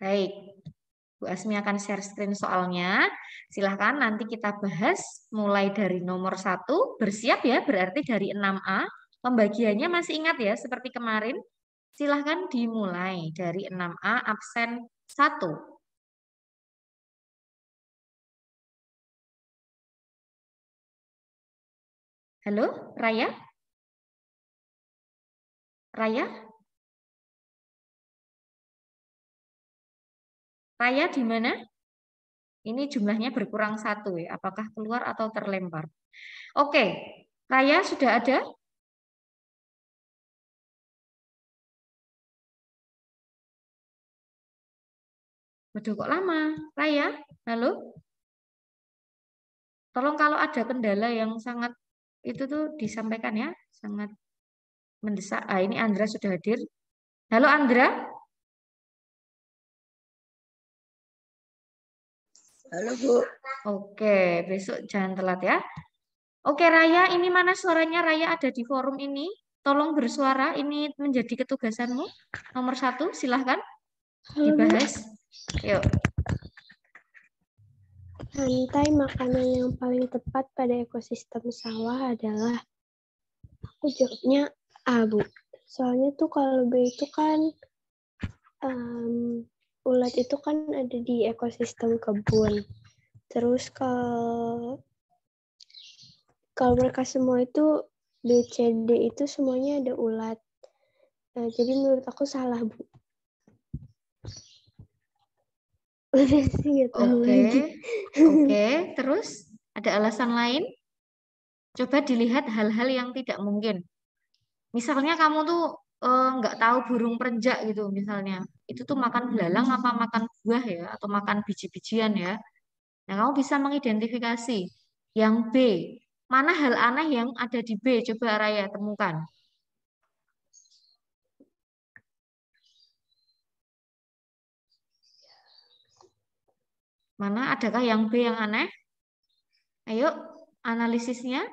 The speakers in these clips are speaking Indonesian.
Baik, Bu Asmi akan share screen soalnya. Silahkan nanti kita bahas mulai dari nomor 1. Bersiap ya, berarti dari 6A. Pembagiannya masih ingat ya, seperti kemarin. Silahkan dimulai dari 6A absen 1. Halo, Raya? Raya? Raya di mana? Ini jumlahnya berkurang 1 ya. Apakah keluar atau terlempar? Oke, Raya sudah ada? Waduh, kok lama? Raya, halo? Tolong kalau ada kendala yang sangat itu tuh disampaikan ya, sangat mendesak. Ah, ini Andra sudah hadir. Halo Andra? Halo Bu. Oke, besok jangan telat ya. Oke Raya, ini mana suaranya? Raya ada di forum ini. Tolong bersuara, ini menjadi ketugasanmu. Nomor 1, silahkan dibahas. Yuk. Rantai makanan yang paling tepat pada ekosistem sawah adalah, aku jawabnya A, Bu. Soalnya tuh kalau B itu kan ulat itu kan ada di ekosistem kebun. Terus kalau mereka semua itu B, C, D itu semuanya ada ulat. Nah, jadi menurut aku salah, Bu. Udah sih nggak tahu lagi. Oke. Terus ada alasan lain? Coba dilihat hal-hal yang tidak mungkin. Misalnya kamu tuh nggak tahu burung perenjak gitu misalnya. Itu tuh makan belalang apa makan buah ya atau makan biji-bijian ya. Nah, kamu bisa mengidentifikasi. Yang B, mana hal aneh yang ada di B? Coba Raya temukan. Mana adakah yang B yang aneh? Ayo, analisisnya.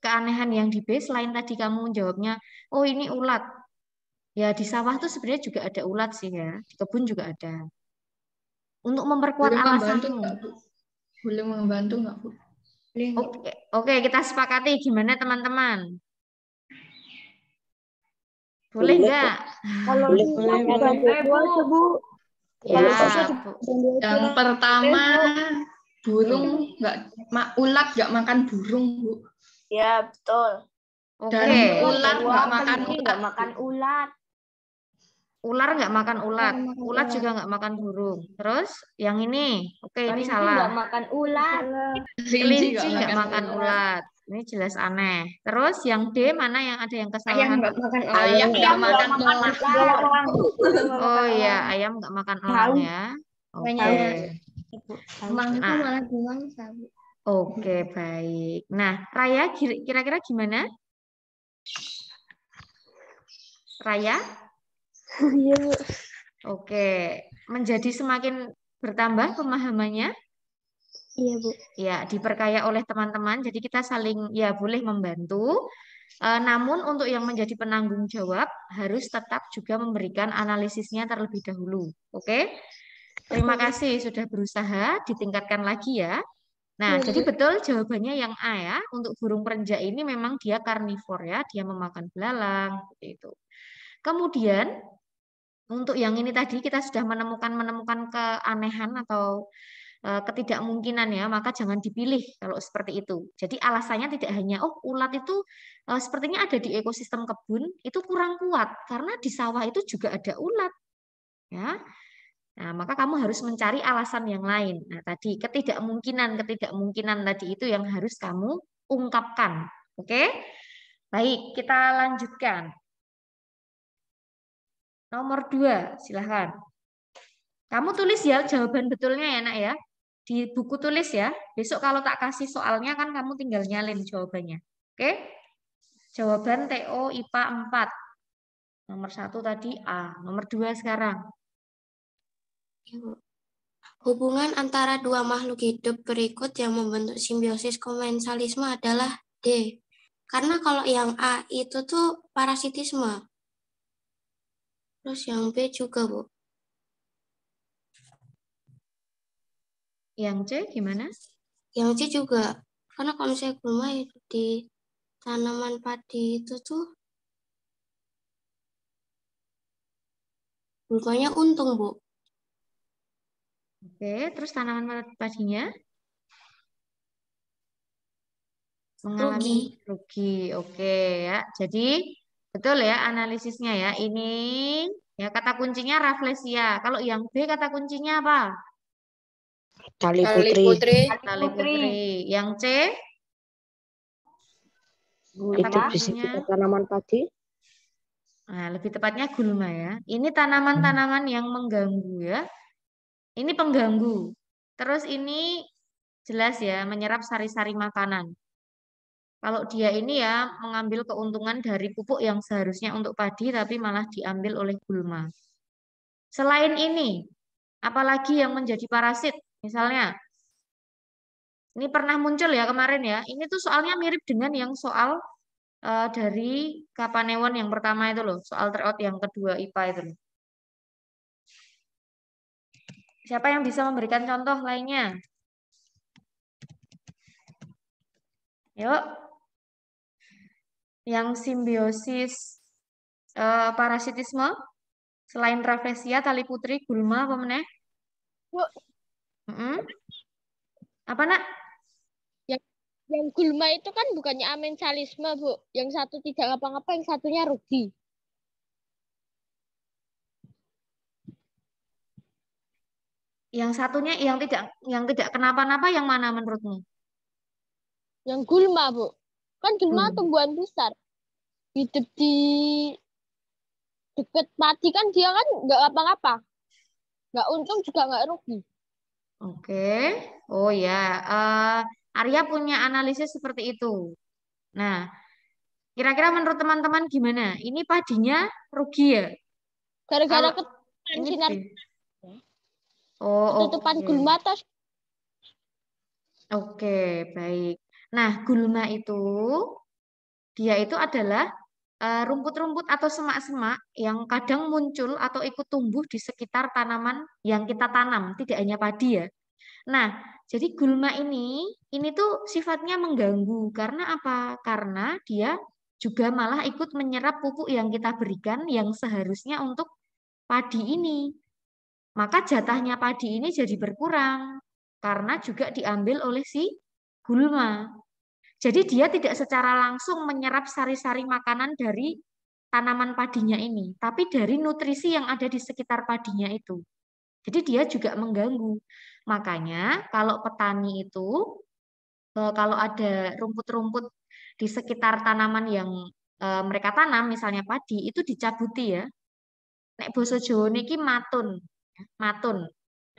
Keanehan yang di B selain tadi kamu jawabnya, oh ini ulat. Ya di sawah tuh sebenarnya juga ada ulat sih ya. Di kebun juga ada. Untuk memperkuat Boleh membantu alasanmu. nggak Bu? Boleh membantu nggak Bu? Boleh nggak? Oke, kita sepakati gimana teman-teman? Boleh nggak? Kalau Boleh, boleh. Bu. Ya, Yang pertama, burung ulat nggak makan burung Bu. Ya, betul. Dan oke. ulat nggak makan ulat. Nggak makan ulat. Ular nggak makan ulat. Ulat juga nggak makan burung. Terus yang ini, oke ini Kelinci salah. nggak makan ulat. Kelinci nggak makan ulat. Ini jelas aneh. Terus yang D mana yang ada yang kesalahan? Ayam nggak makan ulat. Oh iya, ayam nggak makan elang ya. Oke. Mangsa Nah, malah dimangsa Bu. oke, baik. Nah, Raya kira-kira gimana? Raya? Iya, Bu. Oke. Menjadi semakin bertambah pemahamannya? Iya, Bu. Ya, diperkaya oleh teman-teman. Jadi kita saling ya boleh membantu. Namun untuk yang menjadi penanggung jawab harus tetap juga memberikan analisisnya terlebih dahulu. Oke? Terima kasih sudah berusaha, ditingkatkan lagi ya. Nah, jadi betul jawabannya yang A ya. Untuk burung perenjak ini memang dia karnivor ya, dia memakan belalang seperti itu. Kemudian untuk yang ini tadi kita sudah menemukan keanehan atau ketidakmungkinan ya, maka jangan dipilih kalau seperti itu. Jadi alasannya tidak hanya oh ulat itu sepertinya ada di ekosistem kebun itu kurang kuat karena di sawah itu juga ada ulat. Ya. Nah, maka kamu harus mencari alasan yang lain. Nah, tadi ketidakmungkinan tadi itu yang harus kamu ungkapkan. Oke? Baik, kita lanjutkan. Nomor 2, silahkan. Kamu tulis ya jawaban betulnya ya, Nak ya. Di buku tulis ya. Besok kalau tak kasih soalnya kan kamu tinggal nyalin jawabannya. Oke? Jawaban TO IPA 4. Nomor 1 tadi A. Nomor 2 sekarang. Hubungan antara dua makhluk hidup berikut yang membentuk simbiosis komensalisme adalah D. Karena kalau yang A itu tuh parasitisme. Terus yang B juga, Bu. Yang C gimana? Yang C juga. Karena kalau misalnya gulma itu di tanaman padi itu tuh gulmanya untung, Bu. Oke, terus tanaman padinya mengalami rugi. Oke ya. Jadi betul ya analisisnya ya. Ini ya kata kuncinya raflesia. Kalau yang B kata kuncinya apa? Tali Tali putri. putri. Tali putri. Yang C kata Itu di kuncinya. sekitar tanaman padi. Nah, lebih tepatnya gulma ya. Ini tanaman-tanaman yang mengganggu ya. Ini pengganggu. Terus ini jelas ya menyerap sari-sari makanan. Kalau dia ini ya mengambil keuntungan dari pupuk yang seharusnya untuk padi tapi malah diambil oleh gulma. Selain ini, apalagi yang menjadi parasit? Misalnya, ini pernah muncul ya kemarin ya. Ini tuh soalnya mirip dengan yang soal dari Kapanewon yang pertama itu loh. Soal tryout yang kedua IPA itu loh. Siapa yang bisa memberikan contoh lainnya? Yuk. Yang simbiosis parasitisme selain raflesia, tali putri, gulma, apa meneh? Bu, Apa nak? yang gulma itu kan bukannya amensalisme, Bu. Yang satu tidak ngapa-ngapa, yang satunya rugi. Yang satunya yang tidak kenapa-napa yang mana menurutmu? Yang gulma, Bu. Kan gulma tumbuhan besar. Hidup di dekat padi kan dia kan nggak apa-apa. Nggak untung juga nggak rugi. Oke. Oh ya, Arya punya analisis seperti itu. Nah, kira-kira menurut teman-teman gimana? Ini padinya rugi ya? Gara-gara Kalau ketutupan ini sinar. Oh, Ketutupan oke. gulma terus Oke, baik. Nah, gulma itu dia itu adalah rumput-rumput atau semak-semak yang kadang muncul atau ikut tumbuh di sekitar tanaman yang kita tanam, tidak hanya padi ya. Nah, jadi gulma ini tuh sifatnya mengganggu. Karena apa? Karena dia juga malah ikut menyerap pupuk yang kita berikan yang seharusnya untuk padi ini. Maka jatahnya padi ini jadi berkurang karena juga diambil oleh si gulma. Jadi dia tidak secara langsung menyerap sari-sari makanan dari tanaman padinya ini, tapi dari nutrisi yang ada di sekitar padinya itu. Jadi dia juga mengganggu. Makanya kalau petani itu, kalau ada rumput-rumput di sekitar tanaman yang mereka tanam, misalnya padi, itu dicabuti ya. Nek basa Jawa niki matun. Matun.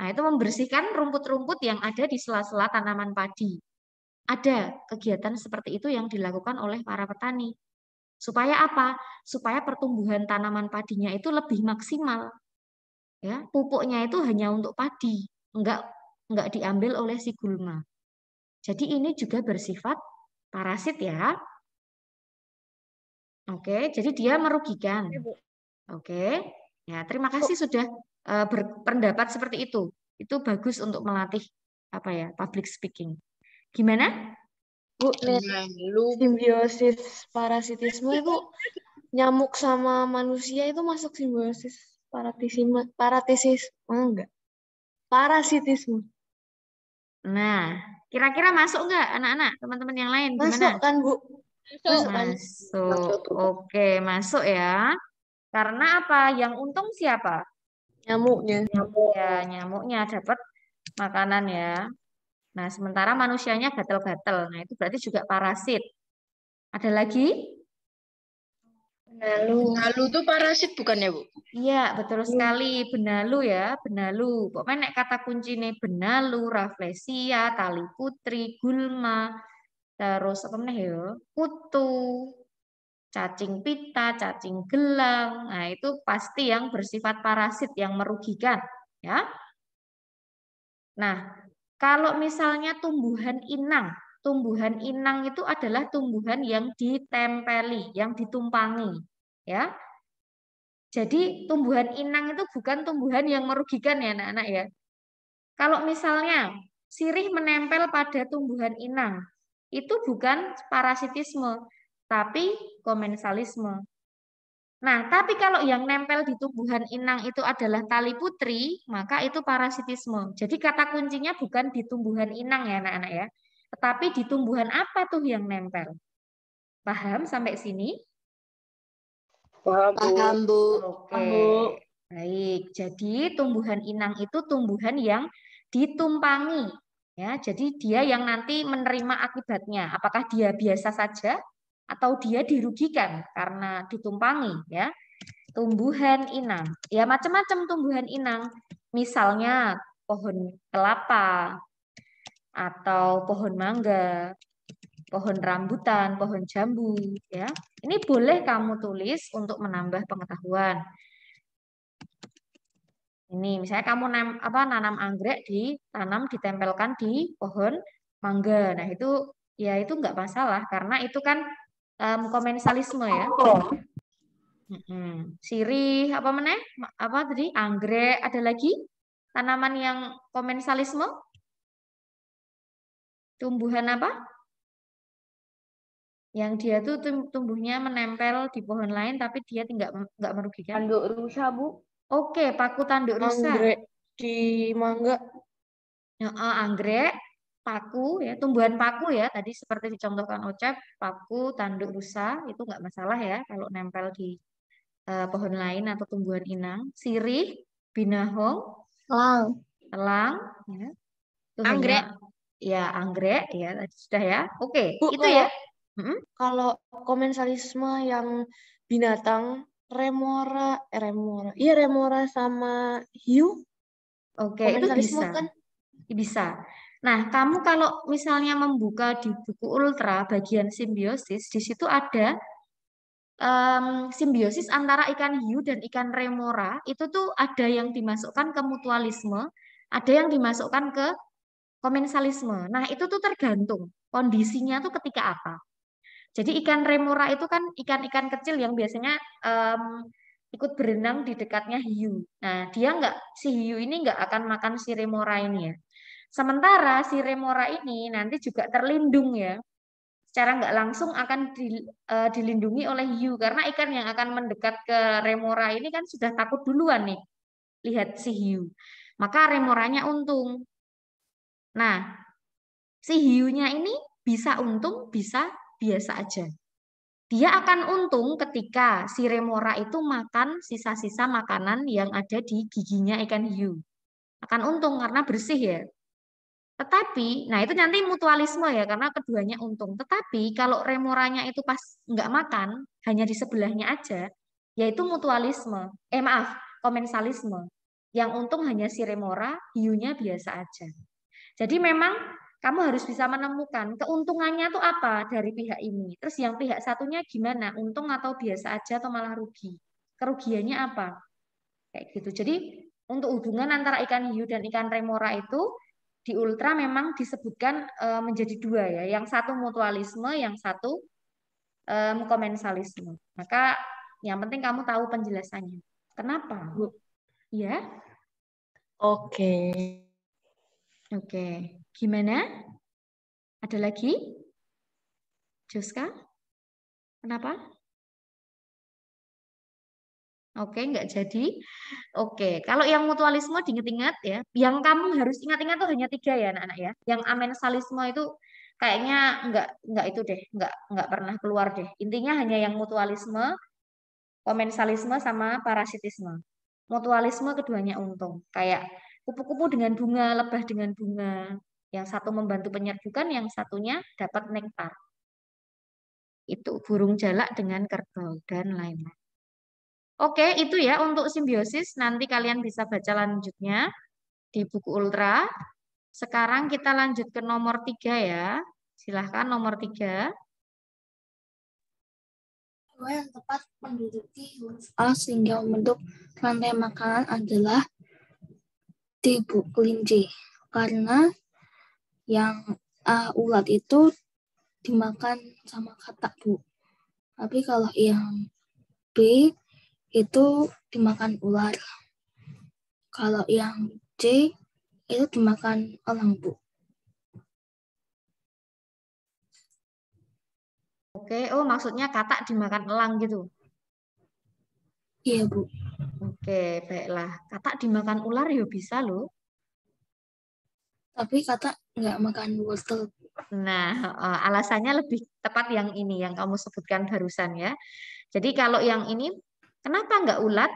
Nah, itu membersihkan rumput-rumput yang ada di sela-sela tanaman padi. Ada kegiatan seperti itu yang dilakukan oleh para petani. Supaya apa? Supaya pertumbuhan tanaman padinya itu lebih maksimal. Ya, pupuknya itu hanya untuk padi, enggak diambil oleh si gulma. Jadi ini juga bersifat parasit ya. Oke, jadi dia merugikan. Oke. Ya, terima kasih sudah berpendapat seperti itu. Itu bagus untuk melatih apa ya, public speaking. Gimana? Bu, simbiosis parasitisme itu nyamuk sama manusia itu masuk simbiosis parasitisme enggak? Parasitisme. Nah, kira-kira masuk nggak anak-anak, teman-teman yang lain? Masuk Gimana? kan, Bu? masuk. Masuk. Oke, masuk ya. Karena apa? Yang untung siapa? Nyamuknya. Ya, nyamuknya dapat makanan ya. Nah, sementara manusianya gatel-gatel. Nah, itu berarti juga parasit. Ada lagi? Benalu tuh parasit bukan ya, Bu? Iya, betul sekali. Benalu ya, benalu. Pokoknya nek kata kuncinya benalu, raflesia, tali putri, gulma, terus apa meneh ya? Kutu, cacing pita, cacing gelang. Nah, itu pasti yang bersifat parasit yang merugikan, ya. Nah, kalau misalnya tumbuhan inang, tumbuhan inang itu adalah tumbuhan yang ditempeli, yang ditumpangi, ya. Jadi tumbuhan inang itu bukan tumbuhan yang merugikan ya anak-anak ya. Kalau misalnya sirih menempel pada tumbuhan inang, itu bukan parasitisme, tapi komensalisme. Nah, tapi kalau yang nempel di tumbuhan inang itu adalah tali putri, maka itu parasitisme. Jadi kata kuncinya bukan di tumbuhan inang ya anak-anak ya, tetapi di tumbuhan apa tuh yang nempel. Paham sampai sini? Paham, Bu. Oke, baik. Jadi tumbuhan inang itu tumbuhan yang ditumpangi. Ya, jadi dia yang nanti menerima akibatnya. Apakah dia biasa saja atau dia dirugikan karena ditumpangi, ya? Tumbuhan inang, ya macam-macam tumbuhan inang. Misalnya pohon kelapa atau pohon mangga, pohon rambutan, pohon jambu, ya. Ini boleh kamu tulis untuk menambah pengetahuan. Ini misalnya kamu nanam anggrek ditempelkan di pohon mangga. Nah, itu ya itu nggak masalah karena itu kan komensalisme ya. Sirih apa meneh? Apa tadi? Anggrek, ada lagi tanaman yang komensalisme? Tumbuhan apa? Yang dia tuh tumbuhnya menempel di pohon lain tapi dia nggak merugikan. Tanduk rusa, Bu. Oke, paku tanduk rusa. Anggrek di mangga. Anggrek, paku ya, tumbuhan paku ya. Tadi seperti dicontohkan Ocep, paku tanduk rusa itu nggak masalah ya kalau nempel di pohon lain atau tumbuhan inang. Sirih, binahong, elang, ya. Itu Anggrek. Ya anggrek ya tadi sudah ya. Oke, Bu, itu ya. Kalau komensalisme yang binatang remora sama hiu. Oke, itu Komensalisme bisa. kan? Bisa. Nah, kamu kalau misalnya membuka di buku Ultra bagian simbiosis, di situ ada simbiosis antara ikan hiu dan ikan remora. Itu tuh ada yang dimasukkan ke mutualisme, ada yang dimasukkan ke komensalisme. Nah, itu tuh tergantung kondisinya tuh ketika apa. Jadi ikan remora itu kan ikan-ikan kecil yang biasanya ikut berenang di dekatnya hiu. Nah, si hiu ini nggak akan makan si remora ini ya. Sementara si remora ini nanti juga terlindung ya. Secara nggak langsung akan dilindungi oleh hiu karena ikan yang akan mendekat ke remora ini kan sudah takut duluan nih. Lihat si hiu. Maka remoranya untung. Nah, si hiunya ini bisa untung, bisa biasa aja. Dia akan untung ketika si remora itu makan sisa-sisa makanan yang ada di giginya ikan hiu. Akan untung karena bersih ya. Tetapi, nah itu nanti mutualisme ya, karena keduanya untung. Tetapi kalau remoranya itu pas nggak makan, hanya di sebelahnya aja, yaitu mutualisme. Komensalisme. Yang untung hanya si remora, hiunya biasa aja. Jadi memang kamu harus bisa menemukan keuntungannya tuh apa dari pihak ini. Terus yang pihak satunya gimana? Untung atau biasa aja atau malah rugi? Kerugiannya apa? Kayak gitu. Jadi untuk hubungan antara ikan hiu dan ikan remora itu di Ultra memang disebutkan menjadi dua ya. Yang satu mutualisme, yang satu komensalisme. Maka yang penting kamu tahu penjelasannya. Kenapa? Ya. Oke. Oke. Gimana? Ada lagi? Juska? Kenapa? Oke, nggak jadi. Oke, kalau yang mutualisme diingat-ingat ya. Yang kamu harus ingat-ingat tuh hanya 3 ya anak-anak ya. Yang amensalisme itu kayaknya nggak itu deh, nggak pernah keluar deh. Intinya hanya yang mutualisme, komensalisme sama parasitisme. Mutualisme keduanya untung. Kayak kupu-kupu dengan bunga, lebah dengan bunga. Yang satu membantu penyerbukan, yang satunya dapat nektar. Itu burung jalak dengan kerbau dan lain-lain. Oke, itu ya untuk simbiosis. Nanti kalian bisa baca lanjutnya di buku Ultra. Sekarang kita lanjut ke nomor 3 ya. Silahkan nomor 3. Hewan yang tepat menduduki huruf A sehingga membentuk rantai makanan adalah debu kelinci. Karena yang ulat itu dimakan sama katak, Bu. Tapi kalau yang B itu dimakan ular. Kalau yang C itu dimakan elang, Bu. Oke, oh maksudnya katak dimakan elang gitu. Iya, Bu. Oke, baiklah. Katak dimakan ular ya bisa loh. Tapi katak nggak makan wortel. Nah, alasannya lebih tepat yang ini, yang kamu sebutkan barusan ya. Jadi kalau yang ini, kenapa nggak ulat?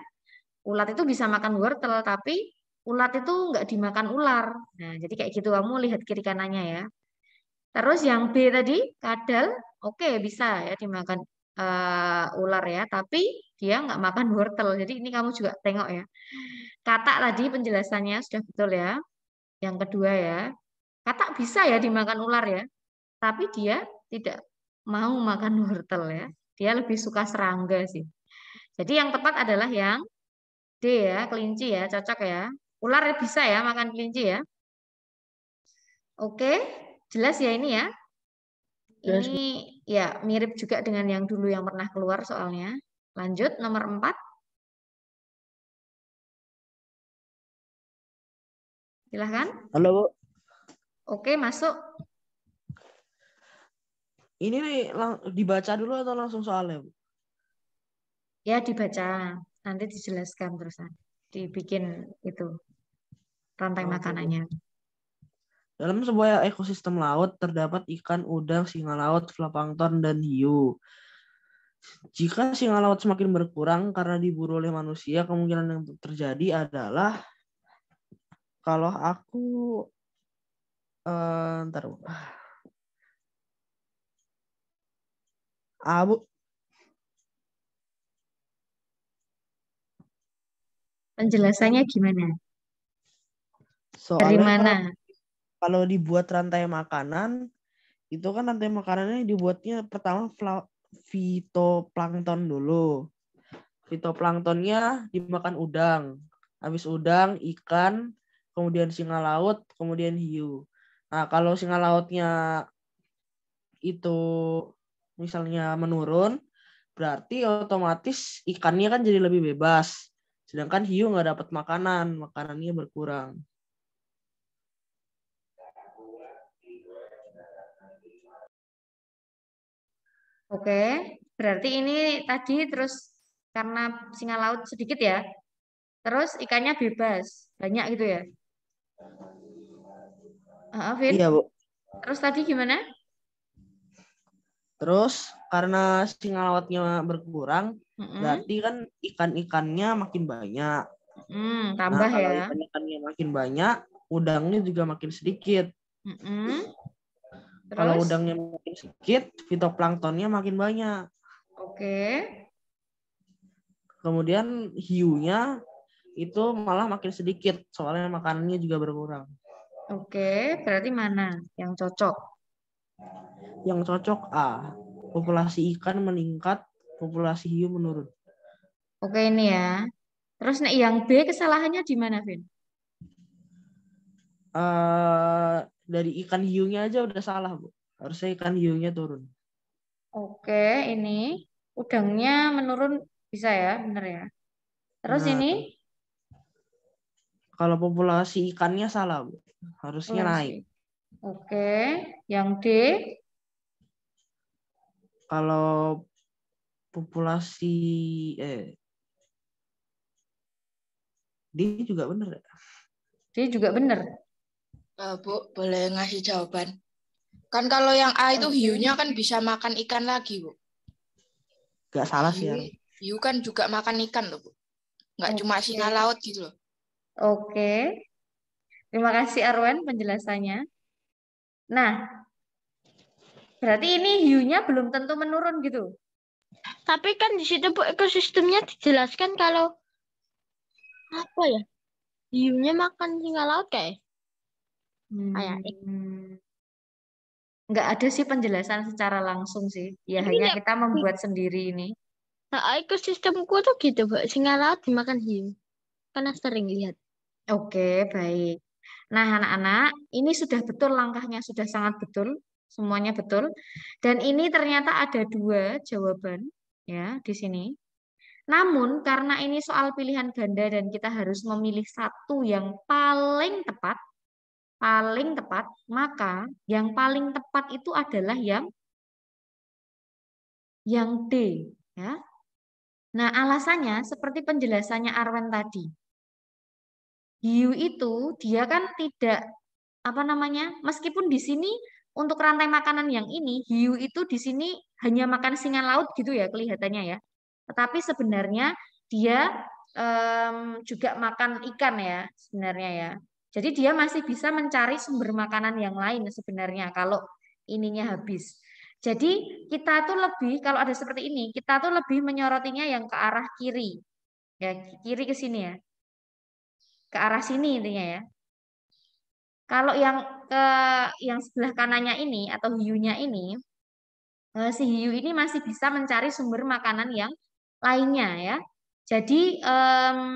Ulat itu bisa makan wortel, tapi ulat itu nggak dimakan ular. Nah, jadi kayak gitu, kamu lihat kiri kanannya ya. Terus yang B tadi, kadal, oke bisa ya dimakan ular ya, tapi dia nggak makan wortel. Jadi ini kamu juga tengok ya. Katak tadi penjelasannya sudah betul ya. Yang kedua ya, katak bisa ya dimakan ular ya, tapi dia tidak mau makan wortel ya. Dia lebih suka serangga sih. Jadi yang tepat adalah yang D ya, kelinci ya, cocok ya. Ular bisa ya makan kelinci ya. Oke, jelas ya ini ya. Jelas, Ini ya mirip juga dengan yang dulu yang pernah keluar soalnya. Lanjut nomor 4. Silahkan. Halo, Bu. Oke, masuk. Ini nih dibaca dulu atau langsung soalnya, Bu? Ya dibaca. Nanti dijelaskan terusan. Dibikin itu rantai Oke, Bu. makanannya. Dalam sebuah ekosistem laut terdapat ikan, udang, singa laut, zooplankton, dan hiu. Jika singa laut semakin berkurang karena diburu oleh manusia, kemungkinan yang terjadi adalah kalau aku ntar, Bu. Bu. Penjelasannya gimana? Dari Soalnya mana? kalau dibuat rantai makanan, itu kan rantai makanannya dibuatnya pertama fitoplankton dulu. Fitoplanktonnya dimakan udang. Habis udang, ikan, kemudian singa laut, kemudian hiu. Nah, kalau singa lautnya itu misalnya menurun, berarti otomatis ikannya kan jadi lebih bebas. Sedangkan hiu nggak dapat makanan, makanannya berkurang. Oke, berarti ini tadi terus karena singa laut sedikit ya, terus ikannya bebas, banyak gitu ya? Vin, Iya, Bu. terus tadi gimana? Terus karena singa lautnya berkurang, berarti kan ikan-ikannya makin banyak. Tambah Nah, kalau ya. ikan-ikannya makin banyak, udangnya juga makin sedikit. Kalau Terus? udangnya makin sedikit, fitoplanktonnya makin banyak. Oke. Kemudian hiunya itu malah makin sedikit, soalnya makanannya juga berkurang. Oke, berarti mana yang cocok? Yang cocok A, populasi ikan meningkat, populasi hiu menurun. Oke ini ya. Terus nih yang B kesalahannya di mana, Vin? Dari ikan hiunya aja udah salah, Bu. Harusnya ikan hiunya turun. Oke, ini udangnya menurun bisa ya, bener ya. Terus Nah, ini? Kalau populasi ikannya salah, Bu. Harusnya naik. Oke, yang D? Kalau populasi D juga bener ya? D juga bener. Bu, boleh ngasih jawaban? Kan kalau yang A itu hiunya kan bisa makan ikan lagi, Bu. Gak salah sih ya. Hiu kan juga makan ikan loh, Bu. Nggak cuma singa laut gitu loh. Oke. Terima kasih Arwen penjelasannya. Nah, berarti ini hiunya belum tentu menurun gitu. Tapi kan di situ Bu ekosistemnya dijelaskan kalau apa ya? Hiunya makan singa laut kayak. Nggak ada sih penjelasan secara langsung sih. Ya hanya kita membuat sendiri ini. Nah, ekosistemku tuh gitu, Bu. Singa laut dimakan hiu. Karena sering lihat. Oke, baik. Nah, anak-anak, ini sudah betul langkahnya, sudah sangat betul, semuanya betul. Dan ini ternyata ada 2 jawaban ya di sini. Namun karena ini soal pilihan ganda dan kita harus memilih satu yang paling tepat, maka yang paling tepat itu adalah yang D ya. Nah, alasannya seperti penjelasannya Arwen tadi. Hiu itu dia kan tidak meskipun di sini untuk rantai makanan yang ini, hiu itu di sini hanya makan singa laut gitu ya kelihatannya ya. Tetapi sebenarnya dia juga makan ikan ya sebenarnya ya. Jadi dia masih bisa mencari sumber makanan yang lain sebenarnya kalau ininya habis. Jadi kita tuh lebih, kalau ada seperti ini, kita tuh lebih menyorotinya yang ke arah kiri. Ya, kiri ke sini ya. Ke arah sini intinya ya. Kalau yang sebelah kanannya ini atau hiunya ini, si hiu ini masih bisa mencari sumber makanan yang lainnya ya. Jadi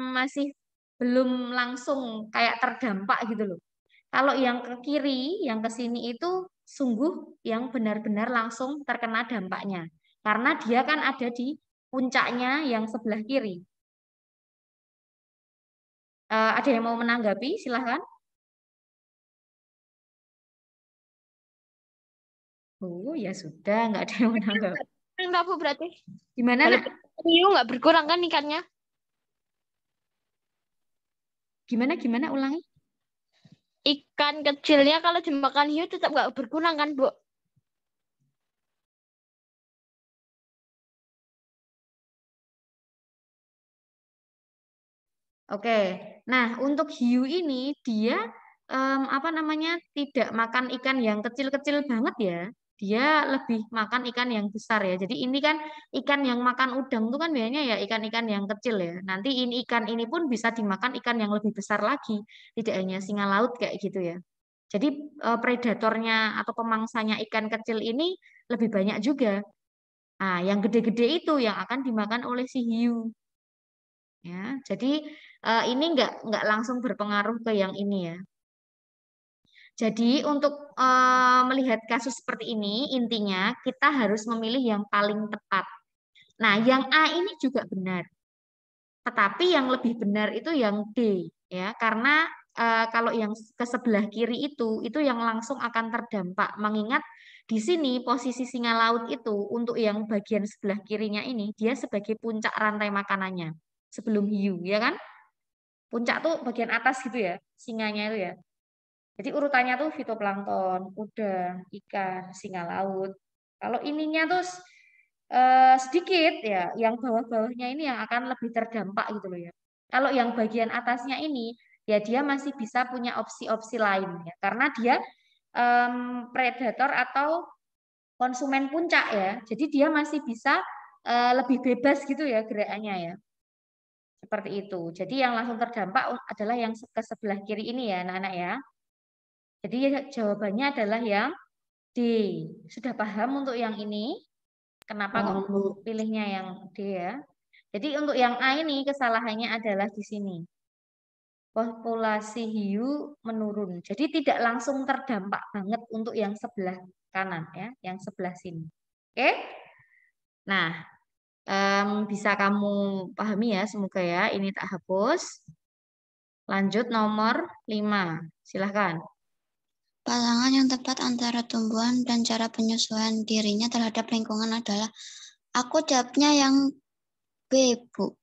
masih belum langsung kayak terdampak gitu loh. Kalau yang ke kiri, yang ke sini itu sungguh yang benar-benar langsung terkena dampaknya. Karena dia kan ada di puncaknya yang sebelah kiri. Ada yang mau menanggapi? Silahkan. Oh ya sudah, nggak ada yang menanggapi. Enggak, Bu, berarti. Gimana, Kalau Nak? hiu nggak berkurang kan ikannya? Gimana? Ulangi. Ikan kecilnya kalau dimakan hiu tetap nggak berkurang kan, Bu? Oke. Nah, untuk hiu ini dia tidak makan ikan yang kecil-kecil banget ya. Dia lebih makan ikan yang besar ya. Jadi ini kan ikan yang makan udang itu kan biasanya ya ikan-ikan yang kecil ya. Nanti ini ikan ini pun bisa dimakan ikan yang lebih besar lagi. Tidak hanya singa laut kayak gitu ya. Jadi predatornya atau pemangsanya ikan kecil ini lebih banyak juga. Nah, yang gede-gede itu yang akan dimakan oleh si hiu. Ya, jadi ini nggak langsung berpengaruh ke yang ini ya. Jadi untuk melihat kasus seperti ini, intinya kita harus memilih yang paling tepat. Nah, yang A ini juga benar. Tetapi yang lebih benar itu yang D ya, karena kalau yang ke sebelah kiri itu yang langsung akan terdampak. Mengingat di sini posisi singa laut itu untuk yang bagian sebelah kirinya ini dia sebagai puncak rantai makanannya sebelum hiu, ya kan? Puncak tuh bagian atas gitu ya, singanya itu ya. Jadi urutannya tuh fitoplankton, udang, ikan, singa laut. Kalau ininya tuh sedikit ya, yang bawah-bawahnya ini yang akan lebih terdampak gitu loh ya. Kalau yang bagian atasnya ini ya dia masih bisa punya opsi-opsi lain ya, karena dia predator atau konsumen puncak ya. Jadi dia masih bisa lebih bebas gitu ya gerakannya ya. Seperti itu. Jadi yang langsung terdampak adalah yang ke sebelah kiri ini ya anak-anak ya. Jadi jawabannya adalah yang D. Sudah paham untuk yang ini? Kenapa kok pilihnya yang D ya? Jadi untuk yang A ini kesalahannya adalah di sini. Populasi hiu menurun. Jadi tidak langsung terdampak banget untuk yang sebelah kanan ya, yang sebelah sini. Oke? Nah, bisa kamu pahami ya, semoga ya. Ini tak hapus. Lanjut nomor 5. Silahkan. Pasangan yang tepat antara tumbuhan dan cara penyesuaian dirinya terhadap lingkungan adalah, aku jawabnya yang B, Bu.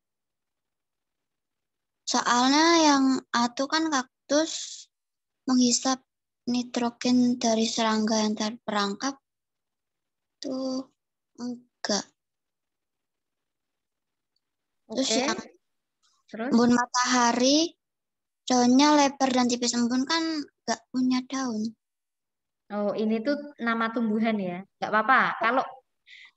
Soalnya yang A itu kan kaktus menghisap nitrogen dari serangga yang terperangkap, itu enggak. Terus Oke. yang Terus? embun matahari, daunnya lebar dan tipis. Embun kan enggak punya daun. Oh, ini tuh nama tumbuhan ya. Nggak apa-apa.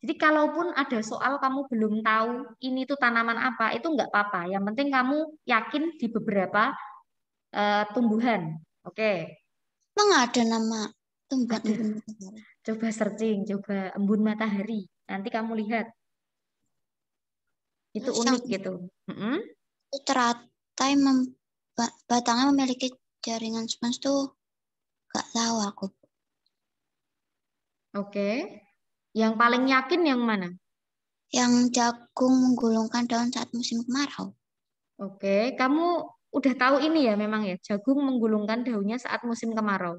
Jadi kalaupun ada soal kamu belum tahu ini tuh tanaman apa, itu nggak apa-apa. Yang penting kamu yakin di beberapa tumbuhan. Oke. Emang ada nama tumbuhan Ada. embun matahari? Coba searching, coba embun matahari. Nanti kamu lihat. Itu Terus unik yang gitu. Mm-mm. teratai batangnya memiliki jaringan spons tuh gak tahu aku. Oke. Yang paling yakin yang mana? Yang jagung menggulungkan daun saat musim kemarau. Oke, kamu udah tahu ini ya memang ya, jagung menggulungkan daunnya saat musim kemarau.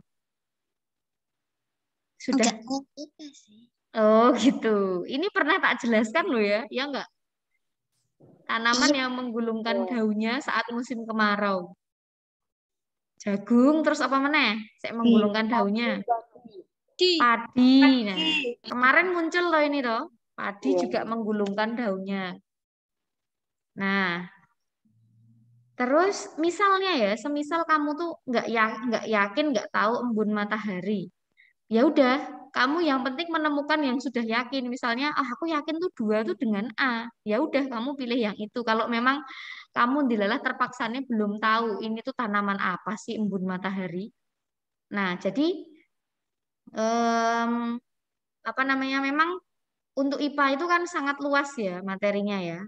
Sudah. Enggak tahu juga sih. Oh gitu. Ini pernah tak jelaskan loh ya, ya enggak? Tanaman Iya. yang menggulungkan daunnya saat musim kemarau. Jagung, terus apa meneh? Saya menggulungkan daunnya. Padi. Nah, kemarin muncul loh ini toh. Padi juga menggulungkan daunnya. Nah, terus misalnya ya, semisal kamu tuh nggak yakin, nggak tahu embun matahari. Ya udah, kamu yang penting menemukan yang sudah yakin. Misalnya, aku yakin tuh 2 tuh dengan A. Ya udah, kamu pilih yang itu. Kalau memang kamu dilalah terpaksanya belum tahu ini tuh tanaman apa sih embun matahari. Nah, jadi em, apa namanya? Memang untuk IPA itu kan sangat luas ya materinya ya.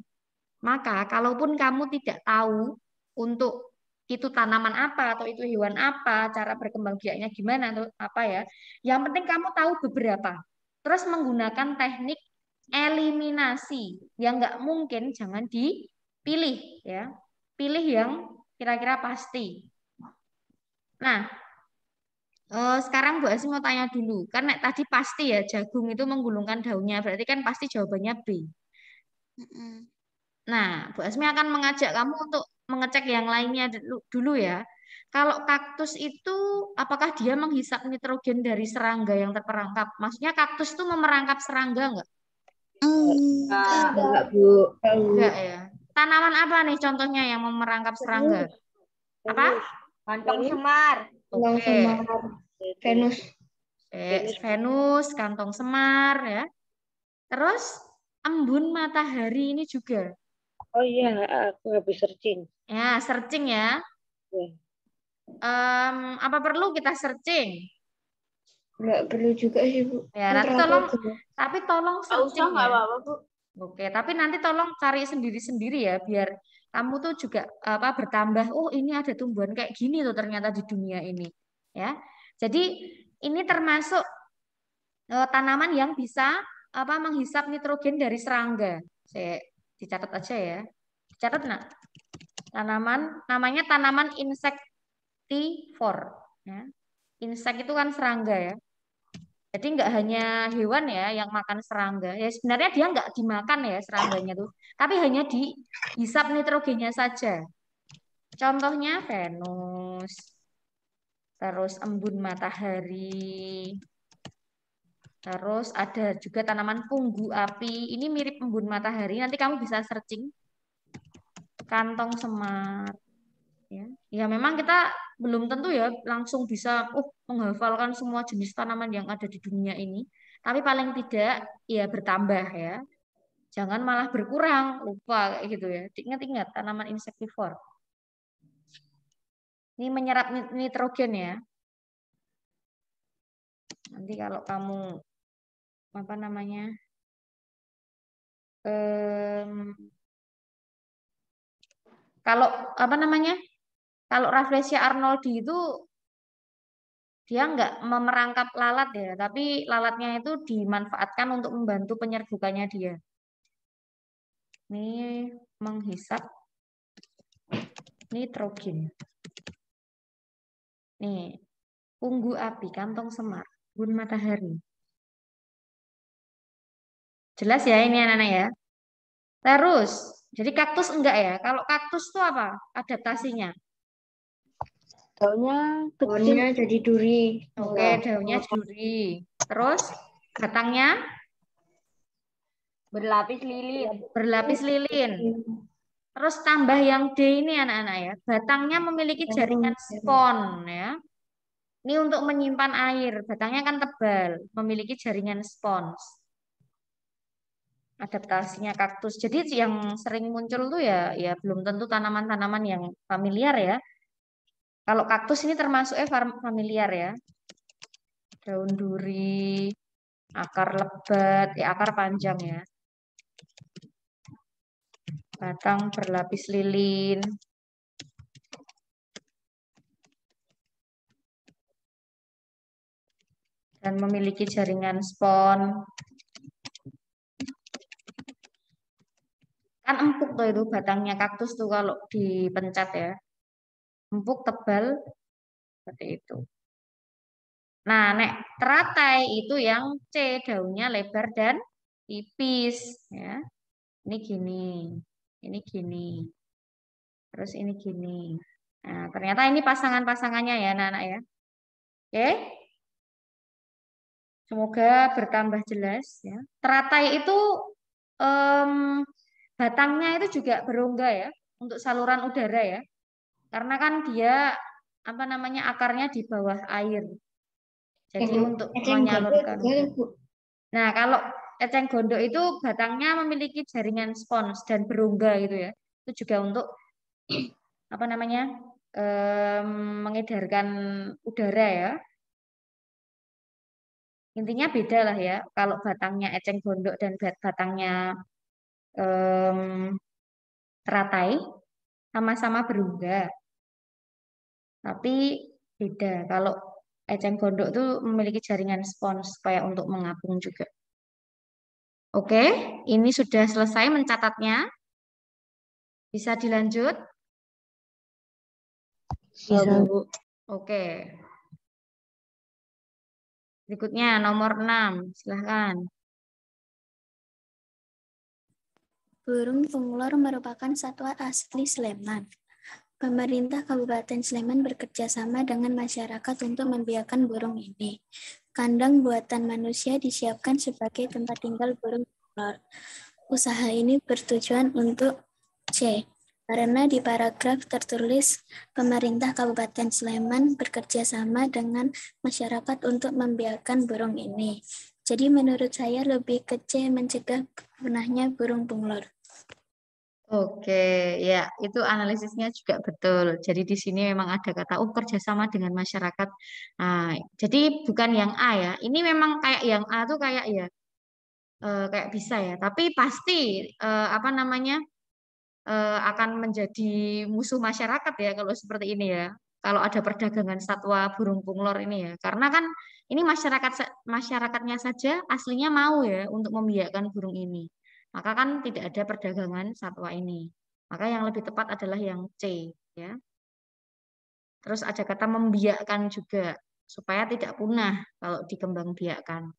Maka kalaupun kamu tidak tahu untuk itu tanaman apa atau itu hewan apa, cara berkembang biaknya gimana atau apa ya. Yang penting kamu tahu beberapa. Terus menggunakan teknik eliminasi. Yang nggak mungkin jangan dipilih ya. Pilih yang kira-kira pasti. Nah, sekarang Bu Asih mau tanya dulu. Kan tadi pasti ya jagung itu menggulungkan daunnya. Berarti kan pasti jawabannya B. Nah, Bu Asmi akan mengajak kamu untuk mengecek yang lainnya dulu ya. Kalau kaktus itu, apakah dia menghisap nitrogen dari serangga yang terperangkap? Maksudnya kaktus itu memerangkap serangga enggak? Enggak. Bu. Enggak ya. Tanaman apa nih contohnya yang memerangkap serangga? Apa? Kantong semar. Oke. Venus. Venus, kantong semar ya. Terus embun matahari ini juga. Oh iya, aku habis searching. Ya, searching ya. Apa perlu kita searching? Enggak perlu juga sih, Bu. Ya, Kan nanti terlalu tolong, jelas. tapi tolong searching ya. apa-apa, Bu. Oke, tapi nanti tolong cari sendiri-sendiri ya, biar kamu tuh juga apa bertambah. Oh, ini ada tumbuhan kayak gini tuh ternyata di dunia ini, ya. Jadi ini termasuk tanaman yang bisa apa menghisap nitrogen dari serangga. Saya dicatat aja ya. Dicatat nak. Tanaman namanya tanaman insektivor. Ya. Insek itu kan serangga ya. Jadi nggak hanya hewan ya yang makan serangga. Ya sebenarnya dia nggak dimakan ya serangganya tuh, tapi hanya dihisap nitrogennya saja. Contohnya Venus, terus embun matahari, terus ada juga tanaman punggu api. Ini mirip embun matahari. Nanti kamu bisa searching. Kantong semar. Ya, memang kita belum tentu ya langsung bisa menghafalkan semua jenis tanaman yang ada di dunia ini. Tapi paling tidak ya bertambah ya. Jangan malah berkurang, lupa kayak gitu ya. Ingat-ingat tanaman insektivor. Ini menyerap nitrogen ya. Nanti kalau kamu apa namanya? Kalau apa namanya? Kalau Rafflesia arnoldi itu dia nggak memerangkap lalat ya, tapi lalatnya itu dimanfaatkan untuk membantu penyerbukannya dia. Ini menghisap nitrogen. Nih, punggu api, kantong semar, embun matahari. Jelas ya ini anak-anak ya. Terus, jadi kaktus enggak ya? Kalau kaktus itu apa adaptasinya? Daunnya jadi duri. Oke, daunnya duri. Terus batangnya Berlapis lilin. berlapis lilin. Terus tambah yang D ini anak-anak ya. Batangnya memiliki jaringan spon ya. Ini untuk menyimpan air. Batangnya kan tebal, memiliki jaringan spons. Adaptasinya kaktus. Jadi yang sering muncul tuh ya belum tentu tanaman-tanaman yang familiar ya. Kalau kaktus ini termasuknya familiar ya. Daun duri, akar lebat, ya akar panjang ya. Batang berlapis lilin. dan memiliki jaringan spons. Kan empuk tuh itu batangnya kaktus tuh kalau dipencet ya. Empuk, tebal, seperti itu. Nah, nek teratai itu yang C, daunnya lebar dan tipis. Ya. Ini gini, terus ini gini. Nah, ternyata ini pasangan-pasangannya ya anak-anak ya. Oke. Semoga bertambah jelas ya. Teratai itu batangnya itu juga berongga ya untuk saluran udara ya. Karena kan dia akarnya di bawah air. Jadi untuk menyalurkan. Nah, kalau eceng gondok itu batangnya memiliki jaringan spons dan berongga gitu ya. Itu juga untuk mengedarkan udara ya. Intinya beda lah ya. Kalau batangnya eceng gondok dan batangnya teratai sama-sama berongga. Tapi beda. Kalau eceng gondok itu memiliki jaringan spons supaya untuk mengapung juga. Oke, ini sudah selesai mencatatnya. Bisa dilanjut? Bisa, Bu. Oke. Berikutnya nomor 6, silahkan. Burung bunglon merupakan satwa asli Sleman. Pemerintah Kabupaten Sleman bekerja sama dengan masyarakat untuk membiarkan burung ini. Kandang buatan manusia disiapkan sebagai tempat tinggal burung bunglon. Usaha ini bertujuan untuk C. Karena di paragraf tertulis pemerintah Kabupaten Sleman bekerja sama dengan masyarakat untuk membiarkan burung ini. Jadi menurut saya lebih ke C, mencegah punahnya burung bunglon. Oke, ya itu analisisnya juga betul. Jadi di sini memang ada kata kerjasama dengan masyarakat. Nah, jadi bukan yang A ya. Ini memang kayak yang A tuh kayak ya kayak bisa ya. Tapi pasti akan menjadi musuh masyarakat ya kalau seperti ini ya. Kalau ada perdagangan satwa burung bunglon ini ya. Karena kan ini masyarakatnya saja aslinya mau ya untuk membiarkan burung ini. Maka kan tidak ada perdagangan satwa ini. Maka yang lebih tepat adalah yang C ya. Terus ada kata membiakkan juga supaya tidak punah kalau dikembangbiakkan.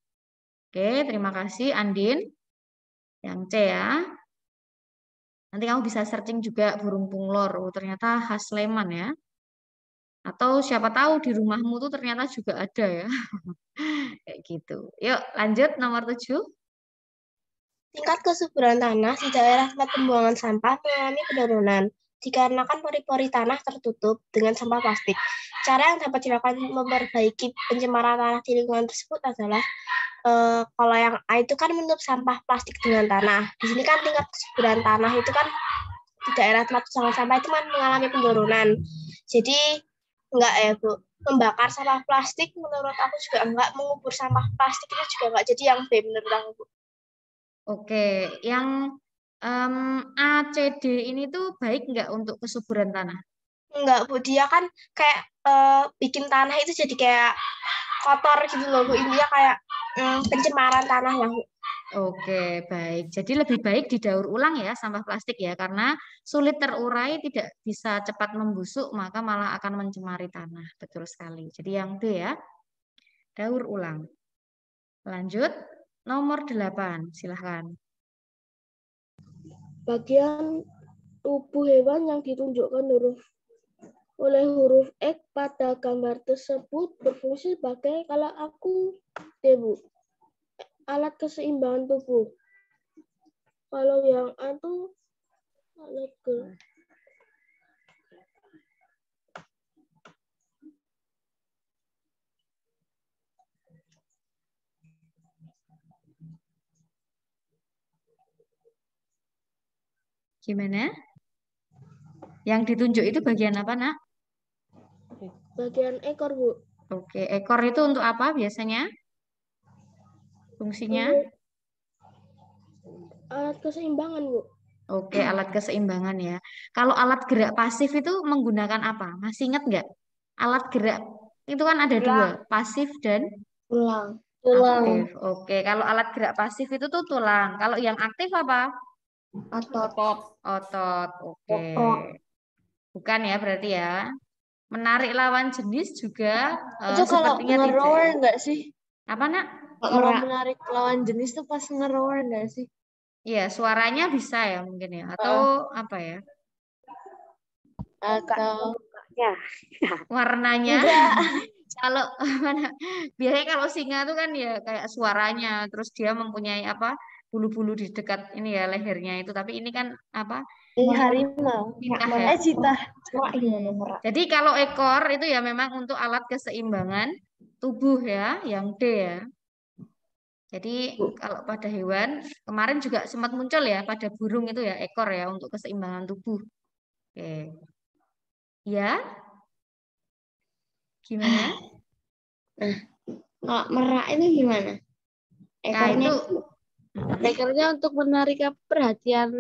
Oke, terima kasih Andin. Yang C ya. Nanti kamu bisa searching juga burung bunglon. Oh, ternyata khas Sleman ya. Atau siapa tahu di rumahmu tuh ternyata juga ada ya. Kayak gitu. Yuk lanjut nomor 7. Tingkat kesuburan tanah di daerah tempat pembuangan sampah mengalami penurunan dikarenakan pori-pori tanah tertutup dengan sampah plastik. Cara yang dapat dilakukan untuk memperbaiki pencemaran tanah di lingkungan tersebut adalah kalau yang A itu kan menutup sampah plastik dengan tanah. Di sini kan tingkat kesuburan tanah itu kan di daerah tempat pembuangan sampah itu kan mengalami penurunan. Jadi enggak ya Bu, membakar sampah plastik menurut aku juga enggak, mengubur sampah plastik itu juga enggak. Jadi yang B menurut aku Bu. Oke, yang A, C, D ini tuh baik nggak untuk kesuburan tanah? Enggak, Bu. Dia kan kayak bikin tanah itu jadi kayak kotor gitu loh, Bu. Intinya kayak pencemaran tanah lah, Bu. Oke, baik. Jadi lebih baik didaur ulang ya sampah plastik ya, karena sulit terurai, tidak bisa cepat membusuk, maka malah akan mencemari tanah. Betul sekali. Jadi yang B ya, daur ulang. Lanjut, nomor 8, silahkan. Bagian tubuh hewan yang ditunjukkan oleh huruf X pada gambar tersebut berfungsi sebagai, kalau aku Bu, alat keseimbangan tubuh. Kalau yang A itu alat Gimana? Yang ditunjuk itu bagian apa, Nak? bagian ekor, Bu. Oke, ekor itu untuk apa biasanya? Fungsinya? Alat keseimbangan, Bu. Oke, alat keseimbangan ya. Kalau alat gerak pasif itu menggunakan apa? Masih ingat nggak? Alat gerak itu kan ada dua, pasif dan Tulang. Aktif. Oke, kalau alat gerak pasif itu tuh tulang. Kalau yang aktif apa? Otot. Oke. Bukan ya berarti ya. Menarik lawan jenis juga Itu kalau sepertinya tidak. nge-roar nggak sih? Apa, Nak? Kalau menarik lawan jenis tuh pas nge-roar nggak sih? Iya, suaranya bisa ya mungkin ya. Atau apa ya? Atau Warnanya. enggak. Kalau biasanya kalau singa tuh kan ya kayak suaranya, terus dia mempunyai apa? Bulu-bulu di dekat ini ya lehernya itu. Tapi ini kan apa? Harimau. Citah ya. Citah. Jadi kalau ekor itu ya memang untuk alat keseimbangan tubuh ya, yang D ya. Jadi kalau pada hewan, kemarin juga sempat muncul ya pada burung itu ya ekor ya untuk keseimbangan tubuh. Oke. Ya, gimana? Kalau merak itu gimana? Nah, Ekornya untuk menarik perhatian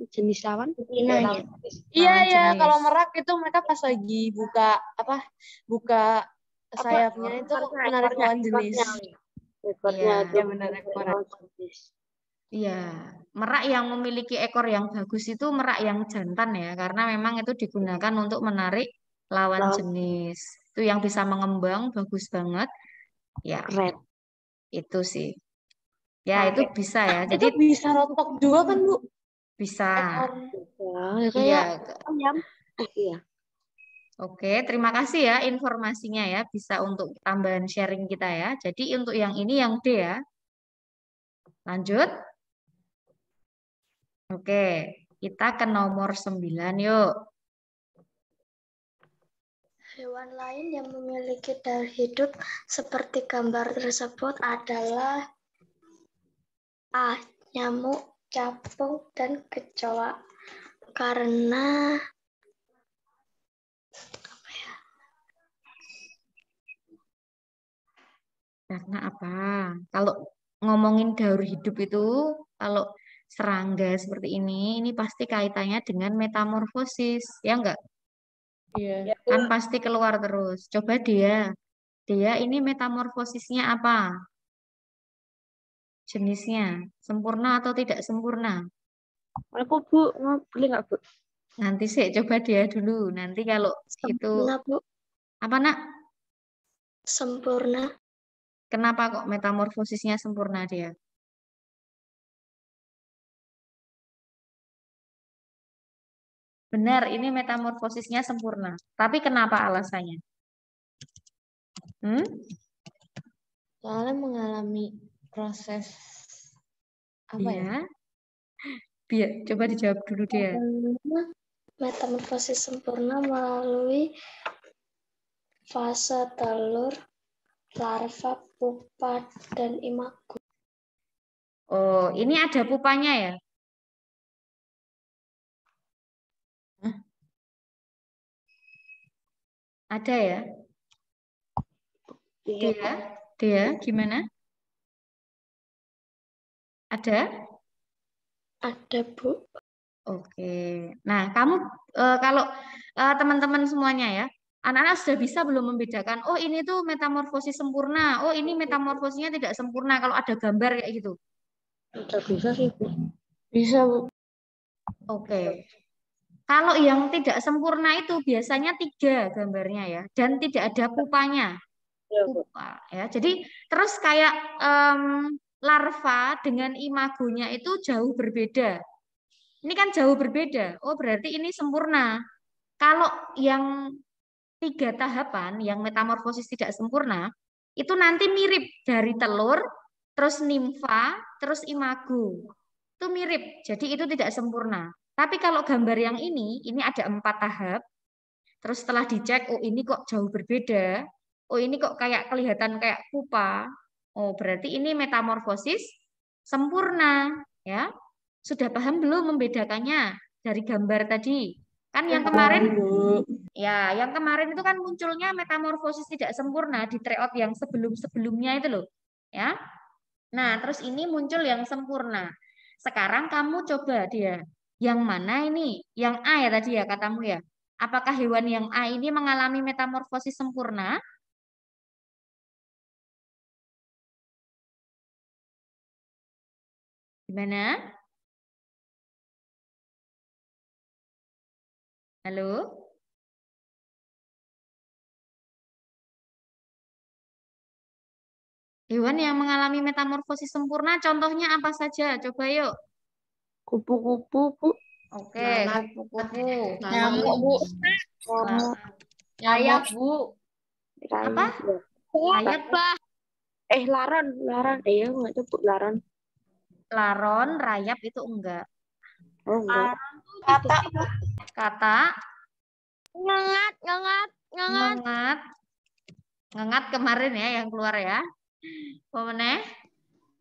jenis lawan. Betinanya. Iya, kalau merak itu mereka pas lagi buka sayapnya itu menarik lawan jenis. Ekornya Iya. benar ekor. Iya, merak yang memiliki ekor yang bagus itu merak yang jantan ya, karena memang itu digunakan untuk menarik lawan jenis. Itu yang bisa mengembang bagus banget. Ya, Keren. itu sih. Ya, itu bisa ya. Jadi Itu bisa rontok juga kan, Bu? bisa. Ya, kayak Iya. ayam. Iya. Oke, terima kasih ya informasinya ya. Bisa untuk tambahan sharing kita ya. Jadi untuk yang ini yang D ya. Lanjut. Oke, kita ke nomor 9 yuk. Hewan lain yang memiliki daya hidup seperti gambar tersebut adalah A. Nyamuk, capung, dan kecoa. Karena Karena apa? Kalau ngomongin daur hidup itu, kalau serangga seperti ini pasti kaitannya dengan metamorfosis, ya enggak? Iya. Kan pasti keluar terus. Coba dia ini metamorfosisnya apa? Jenisnya, sempurna atau tidak sempurna? Aku Bu, boleh nggak Bu? Nanti sih coba dia dulu. Nanti kalau itu sempurna, Bu. apa, Nak? Sempurna. Kenapa kok metamorfosisnya sempurna dia? Benar, ini metamorfosisnya sempurna. Tapi kenapa alasannya? Soalnya mengalami proses apa ya? Biar coba dijawab dulu dia. Metamorfosis sempurna melalui fase telur, larva, pupa, dan imago. Oh, ini ada pupanya ya? Ada ya? Dia gimana? Ada? Ada, Bu. Oke. Nah, kamu kalau teman-teman semuanya ya, anak-anak sudah bisa belum membedakan, oh ini tuh metamorfosis sempurna, oh ini metamorfosisnya tidak sempurna kalau ada gambar kayak gitu. Udah bisa sih Bu. Bisa, Bu. Oke. Kalau yang tidak sempurna itu biasanya 3 gambarnya ya, dan tidak ada pupanya. Pupa, ya. Jadi terus kayak larva dengan imagonya itu jauh berbeda. Ini kan jauh berbeda. Oh, berarti ini sempurna. Kalau yang 3 tahapan, yang metamorfosis tidak sempurna, itu nanti mirip dari telur, terus nimfa, terus imago. Itu mirip, jadi itu tidak sempurna. Tapi kalau gambar yang ini ada 4 tahap. Terus setelah dicek, oh ini kok jauh berbeda. Oh ini kok kayak kelihatan kayak pupa. Oh berarti ini metamorfosis sempurna, ya. Sudah paham belum membedakannya dari gambar tadi? Kan yang kemarin yang kemarin itu kan munculnya metamorfosis tidak sempurna di tryout yang sebelum-sebelumnya itu loh, ya. Nah, terus ini muncul yang sempurna. Sekarang kamu coba dia. Yang mana ini? Yang A ya tadi ya katamu ya. Apakah hewan yang A ini mengalami metamorfosis sempurna? Gimana? Halo? Hewan yang mengalami metamorfosis sempurna, contohnya apa saja? Coba yuk. Kupu-kupu, Bu. Oke, Lalat. kupu-kupu. Nyamuk, Bu. Nyamuk. Nyamuk, Bu. Apa? Rayap. Laron. Iya, nggak sebut laron. Laron, rayap itu enggak. Oh, enggak. Kata Kata, Ngengat. ngengat. Ngengat kemarin ya yang keluar ya. Apa meneh?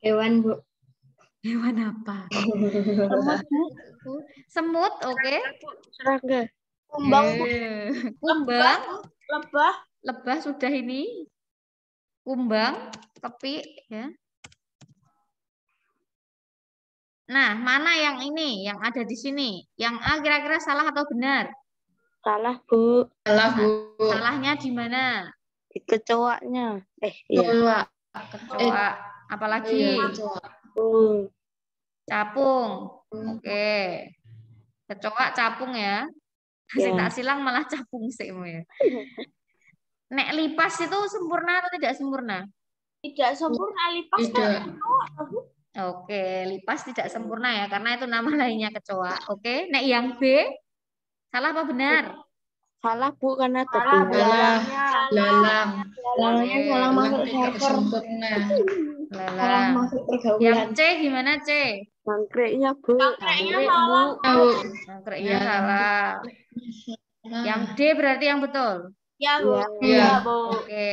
hewan, Bu. Hewan apa? Semut, oke. Serangga. Kumbang, Bu. Kumbang, Lebah. lebah sudah ini. Kumbang, kepik ya. Nah, mana yang ini yang ada di sini? Yang A kira-kira salah atau benar? Salah, Bu. Salah, Bu. Salahnya di mana? Di kecoaknya. Iya. Kecoa. Kecoa. Apalagi? Iya, kecoa. Capung. Oke. Kecoa capung ya. Sing Ya. tak silang malah capung sih. Nek lipas itu sempurna atau tidak sempurna? Tidak sempurna, lipas Tidak. Oke, lipas tidak sempurna ya karena itu nama lainnya kecoa. Oke, nek yang B salah apa benar? Salah, Bu, karena ada Salah, Bu. Salah. Lalang. Lalangnya salah Lalang masuk tidak server. sempurna. Salah Lalang. masuk Yang pergaulan. C gimana C? Jangkriknya, Bu. Jangkrik, Bu. Tahu. Jangkriknya Ya. salah. Yang D berarti yang betul. Ya, Bu. Iya. Bu. Oke.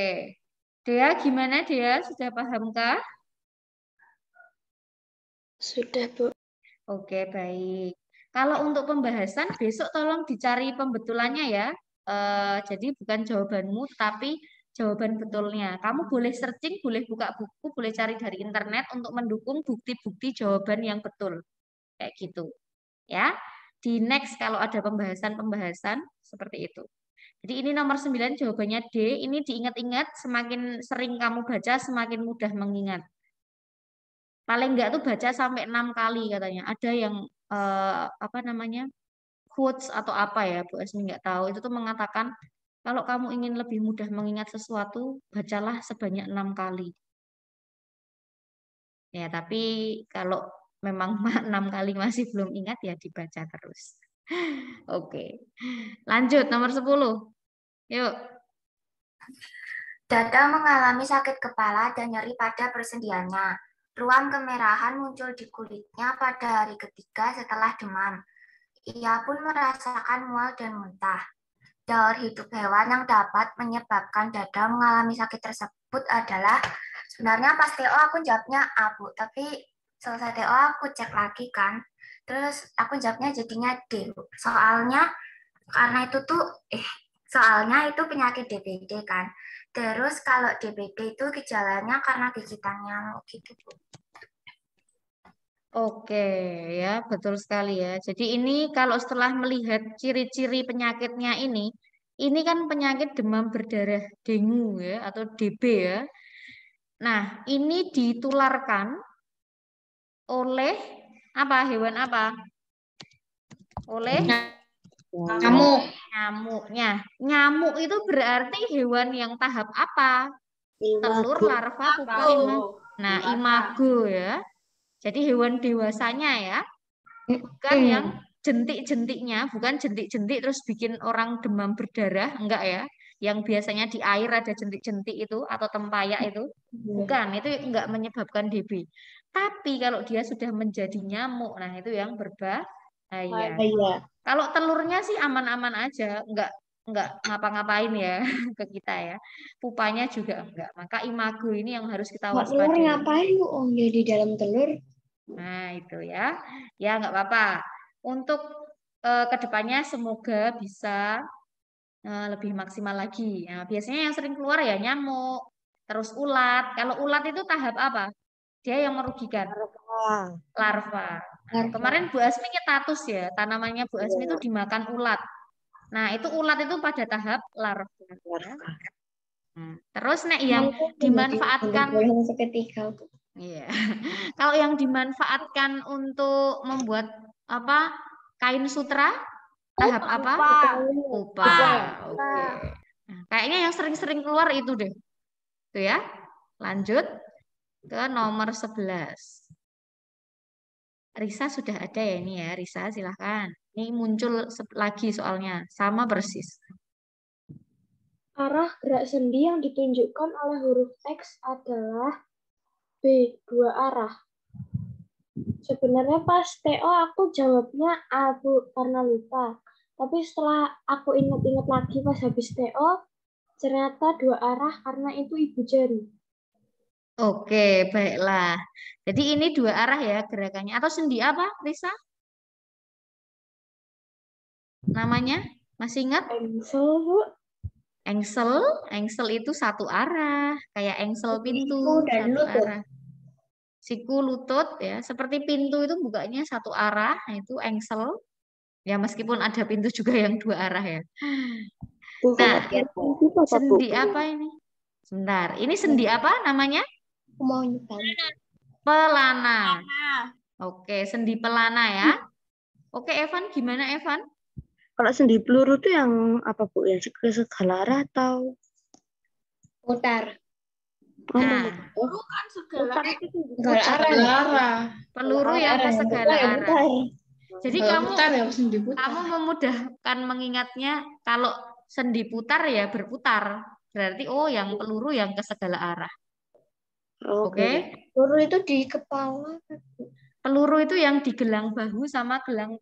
Dea gimana Dea? Sudah pahamkah? Sudah, Bu. Oke, baik. Kalau untuk pembahasan besok tolong dicari pembetulannya ya. Jadi bukan jawabanmu tapi jawaban betulnya. Kamu boleh searching, boleh buka buku, boleh cari dari internet untuk mendukung bukti-bukti jawaban yang betul. Kayak gitu. Ya. Di next kalau ada pembahasan-pembahasan seperti itu. Jadi ini nomor 9 jawabannya D. Ini diingat-ingat, semakin sering kamu baca semakin mudah mengingat. Paling enggak tuh baca sampai 6 kali katanya. Ada yang apa namanya? Quotes atau apa ya, Bu Asmi nggak tahu. Itu tuh mengatakan kalau kamu ingin lebih mudah mengingat sesuatu, bacalah sebanyak 6 kali. Ya, tapi kalau memang 6 kali masih belum ingat ya dibaca terus. Oke. Lanjut nomor 10. Yuk. Dada mengalami sakit kepala dan nyeri pada persendiannya. Ruam kemerahan muncul di kulitnya pada hari ketiga setelah demam. Ia pun merasakan mual dan muntah. Daur hidup hewan yang dapat menyebabkan dada mengalami sakit tersebut adalah, sebenarnya pas TO aku jawabnya A, Bu. Tapi selesai TO aku cek lagi kan. Terus aku jawabnya jadinya D, Bu. Soalnya itu penyakit DBD kan. Terus kalau DBD itu gejalanya karena gigitan nyamuk gitu, Bu. Oke, ya betul sekali ya. Jadi ini kalau setelah melihat ciri-ciri penyakitnya ini kan penyakit demam berdarah dengue ya atau DB ya. Nah, ini ditularkan oleh apa? Hewan apa? Oleh Nyamuk. nyamuknya. Nyamuk itu berarti hewan yang tahap apa? Telur, larva, pupa, imago. Nah, imago ya. Jadi hewan dewasanya ya. Bukan yang jentik-jentiknya, bukan jentik-jentik terus bikin orang demam berdarah, enggak ya. Yang biasanya di air ada jentik-jentik itu atau tempayak itu. Bukan, itu enggak menyebabkan DB. Tapi kalau dia sudah menjadi nyamuk, nah itu yang berbahaya. Kalau telurnya sih aman-aman aja, enggak ngapa-ngapain ya ke kita ya. Pupanya juga enggak. Maka imago ini yang harus kita Telur waspadai. ngapain, Bu? Oh, dia di dalam telur. Nah, itu ya. Ya, nggak apa-apa. Untuk kedepannya semoga bisa lebih maksimal lagi. Nah, biasanya yang sering keluar ya nyamuk, terus ulat. Kalau ulat itu tahap apa? Dia yang merugikan. Larva. Nah, kemarin Bu Asmi nyetatus ya, tanamannya Bu Asmi itu dimakan ulat. Nah, itu ulat itu pada tahap larva. Ya. Terus nek yang dimanfaatkan seketika. Iya. Kalau yang dimanfaatkan untuk membuat apa? Kain sutra, tahap apa? Pupa. Oke. Nah, kayaknya yang sering-sering keluar itu deh. Tuh ya. Lanjut ke nomor 11. Risa sudah ada ya ini ya, Risa silahkan. Ini muncul lagi soalnya, sama persis. Arah gerak sendi yang ditunjukkan oleh huruf X adalah B, 2 arah. Sebenarnya pas TO aku jawabnya A, Bu, karena lupa. Tapi setelah aku ingat-ingat lagi pas habis TO, ternyata 2 arah karena itu ibu jari. Oke, baiklah. Jadi ini 2 arah ya gerakannya. Atau sendi apa, Risa? Namanya? Masih ingat? Engsel, Bu. Engsel itu 1 arah. Kayak engsel pintu, Siku dan 1 lutut. arah. Siku, lutut ya. Seperti pintu itu bukanya 1 arah, nah itu engsel. Ya meskipun ada pintu juga yang 2 arah ya. Nah, sendi apa ini? Sebentar, ini sendi apa namanya? Mau nyoba. Pelana. Oke, sendi pelana ya. Oke, Evan, gimana Evan? Kalau sendi peluru tuh yang apa Bu? Yang ke segala arah atau Putar. Nah, Bukan segala Segala arah. peluru yang ke segala arah. Jadi kamu memudahkan mengingatnya kalau sendi putar ya berputar. Berarti yang peluru yang ke segala arah. Oke. Peluru itu di kepala. Peluru itu yang di gelang bahu sama gelang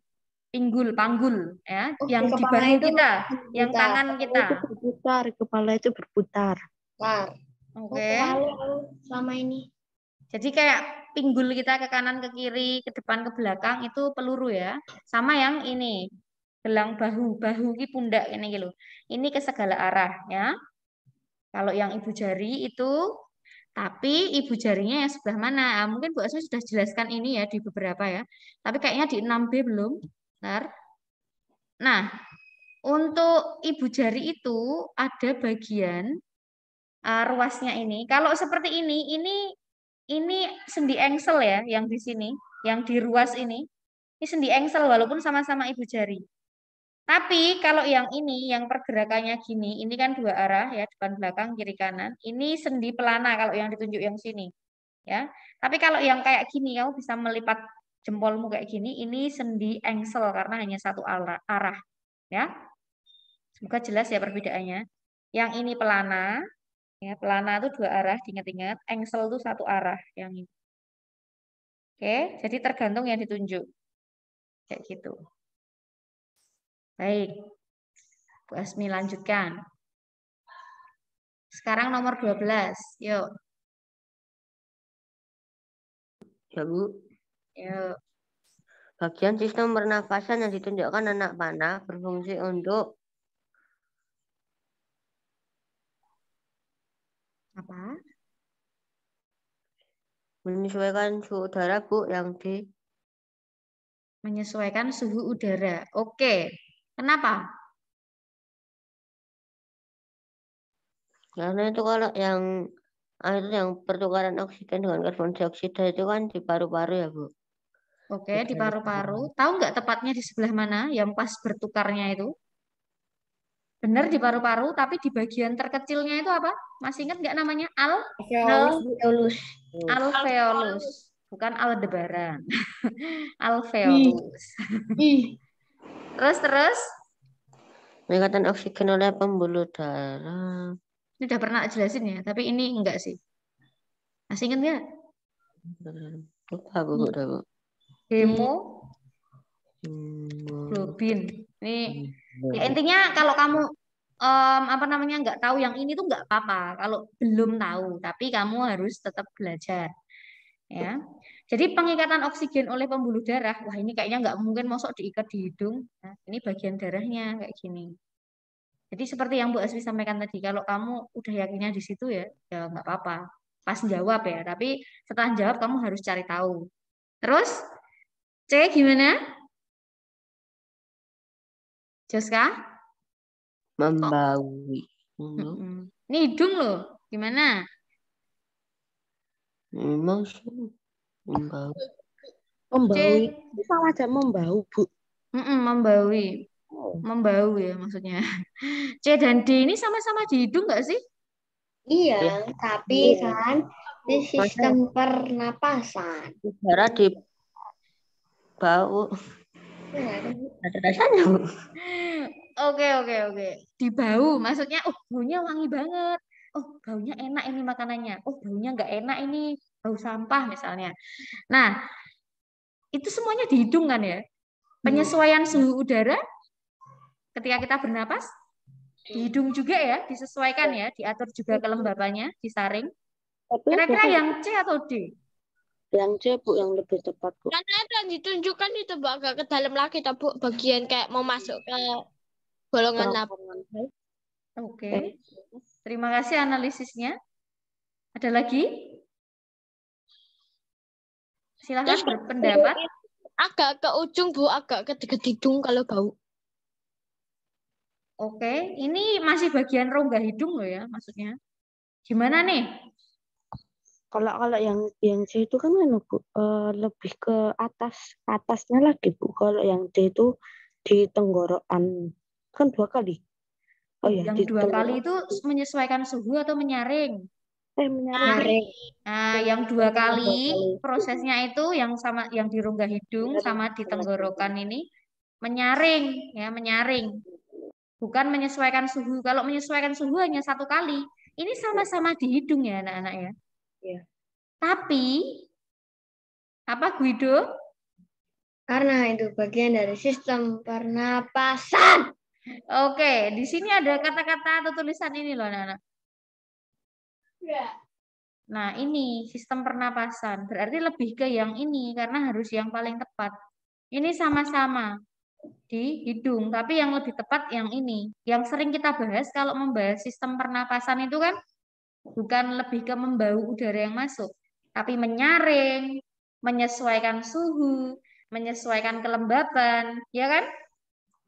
panggul ya, yang di kepala bahu itu kita, yang berputar. tangan kita. berputar, kepala itu berputar. Oke. Selama ini. Jadi kayak pinggul kita ke kanan, ke kiri, ke depan, ke belakang itu peluru ya. Sama yang ini, gelang bahu ki pundak ini gitu. Ini ke segala arah ya. Kalau yang ibu jari itu, tapi ibu jarinya yang sebelah mana? Mungkin Bu Asmi sudah jelaskan ini ya di beberapa ya. Tapi kayaknya di 6B belum. Bentar. Nah, untuk ibu jari itu ada bagian ruasnya ini. Kalau seperti ini sendi engsel ya, yang di sini, yang di ruas ini. Ini sendi engsel walaupun sama-sama ibu jari. Tapi kalau yang ini, yang pergerakannya gini, ini kan 2 arah ya, depan belakang, kiri kanan. Ini sendi pelana kalau yang ditunjuk yang sini. Ya. Tapi kalau yang kayak gini, kamu bisa melipat jempolmu kayak gini, ini sendi engsel karena hanya 1 arah. Ya. Semoga jelas ya perbedaannya. Yang ini pelana, ya, pelana itu 2 arah, diingat-ingat. Engsel itu 1 arah yang ini. Oke, jadi tergantung yang ditunjuk. Kayak gitu. Baik. Bu Asmi lanjutkan. Sekarang nomor 12. Yuk. Ya Bu. Yuk. Bagian sistem pernafasan yang ditunjukkan anak panah berfungsi untuk Apa? menyesuaikan suhu udara Bu yang di Menyesuaikan suhu udara. Oke. Kenapa? karena itu kalau yang itu yang pertukaran oksigen dengan karbon dioksida itu kan di paru-paru ya Bu. Oke, di paru-paru. Tahu nggak tepatnya di sebelah mana yang pas bertukarnya itu? Benar di paru-paru, tapi di bagian terkecilnya itu apa? Masih ingat nggak namanya? Alveolus. Alveolus. Bukan Aldebaran. Alveolus. Terus? Peningkatan oksigen oleh pembuluh darah. Ini udah pernah jelasin ya, tapi ini enggak sih. Masih ingat nggak? Lupa Bu, udah Bu. Hemoglobin. Ini ya intinya kalau kamu nggak tahu yang ini tuh nggak apa-apa kalau belum tahu, tapi kamu harus tetap belajar. Ya. Jadi pengikatan oksigen oleh pembuluh darah, wah ini kayaknya nggak mungkin masuk diikat di hidung. Nah, ini bagian darahnya kayak gini. Jadi seperti yang Bu Asmi sampaikan tadi, kalau kamu udah yakinnya di situ ya nggak apa-apa. Pas jawab ya, tapi setelah jawab kamu harus cari tahu. Terus, C gimana? Joska? Membaui. Ini hidung loh, gimana? Memang sih membau. Membau C. itu sama aja membau, Bu. Membaui. Oh. Membau ya maksudnya. C dan D ini sama-sama di hidung nggak sih? Iya, tapi Iya. kan ini sistem pernapasan. Udara di bau. Ada rasanya. Oke. Di bau, maksudnya, oh baunya wangi banget. Oh baunya enak ini makanannya. Oh baunya nggak enak ini bau sampah misalnya. Nah, itu semuanya di hidung kan ya? Penyesuaian suhu udara ketika kita bernapas di hidung juga ya, disesuaikan ya, diatur juga kelembapannya, disaring. Kira-kira yang C atau D? Yang C, Bu, yang lebih tepat, Bu. Karena ada yang ditunjukkan itu, Bu, agak ke dalam lagi, Bu, bagian kayak mau masuk ke golongan napas. Oke. Terima kasih analisisnya. Ada lagi? Silahkan Terus berpendapat. agak ke ujung, Bu, agak ke dekat hidung kalau bau. Oke, ini masih bagian rongga hidung loh ya, maksudnya. Gimana nih? Kalau yang C itu kan Bu, lebih ke atasnya lagi, Bu. Kalau yang D itu di tenggorokan kan 2 kali. Oh ya, Yang 2 kali itu menyesuaikan suhu atau menyaring? Menyaring. Nah, yang 2 kali prosesnya itu yang sama, yang di rongga hidung sama di tenggorokan ini menyaring ya, menyaring. Bukan menyesuaikan suhu. Kalau menyesuaikan suhu hanya 1 kali. Ini sama-sama di hidung ya anak-anak ya. Iya. Tapi apa Guido? Karena itu bagian dari sistem pernapasan. Oke, di sini ada kata-kata atau tulisan ini loh anak-anak. Nah, ini sistem pernapasan. Berarti lebih ke yang ini karena harus yang paling tepat. Ini sama-sama di hidung, tapi yang lebih tepat yang ini. Yang sering kita bahas kalau membahas sistem pernapasan itu kan bukan lebih ke membau udara yang masuk, tapi menyaring, menyesuaikan suhu, menyesuaikan kelembapan, ya kan?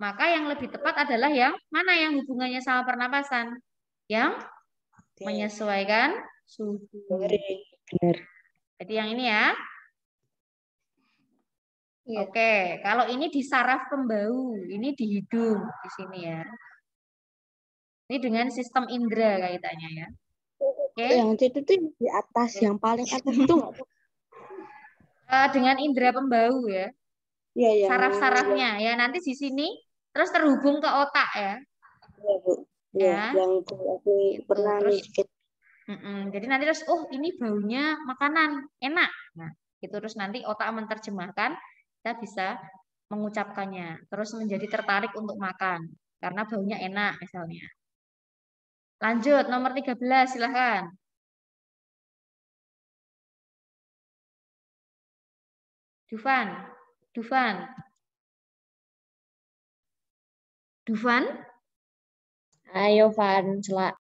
Maka yang lebih tepat adalah yang mana yang hubungannya sama pernapasan? Yang menyesuaikan suhu. Benar. Jadi yang ini ya. Oke, kalau ini di saraf pembau, ini di hidung di sini ya. Ini dengan sistem indera kaitannya ya. Oke. Yang C itu tuh di atas, yang paling atas itu nggak, Bu? Dengan indera pembau ya. Iya, Saraf-sarafnya ya, nanti di sini terus terhubung ke otak ya. Iya, Bu. Iya, Ya. yang aku pernah Terus sedikit. jadi nanti terus oh ini baunya makanan enak. Nah, itu terus nanti otak menerjemahkan, kita bisa mengucapkannya, terus menjadi tertarik untuk makan karena baunya enak misalnya. Lanjut nomor 13 silahkan. Dufan. Ayo, Van, celak.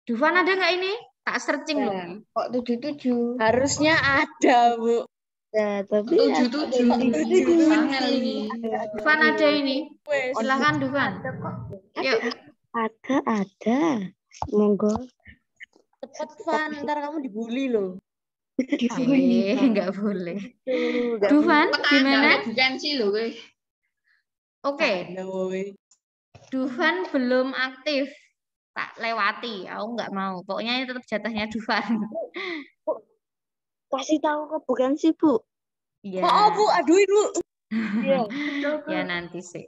Dufan ada nggak ini? Tak searching loh. Kok 77? Harusnya ada, Bu. Ya, tapi 77. Angel ini. Dufan ada ini. Silahkan Dufan. Yuk. ada. Monggo. Cepat, Van, ntar kamu dibully loh. Nggak boleh. Dufan, gimana? Bukan sih loh, gue. Oke. Dufan belum aktif. Tak lewati. Aku nggak mau. Pokoknya ini tetap jatahnya Dufan. Kasih tahu ke bukan sih, Bu. Iya. Oh, Bu, aduin, Bu. Iya. Ya nanti sih.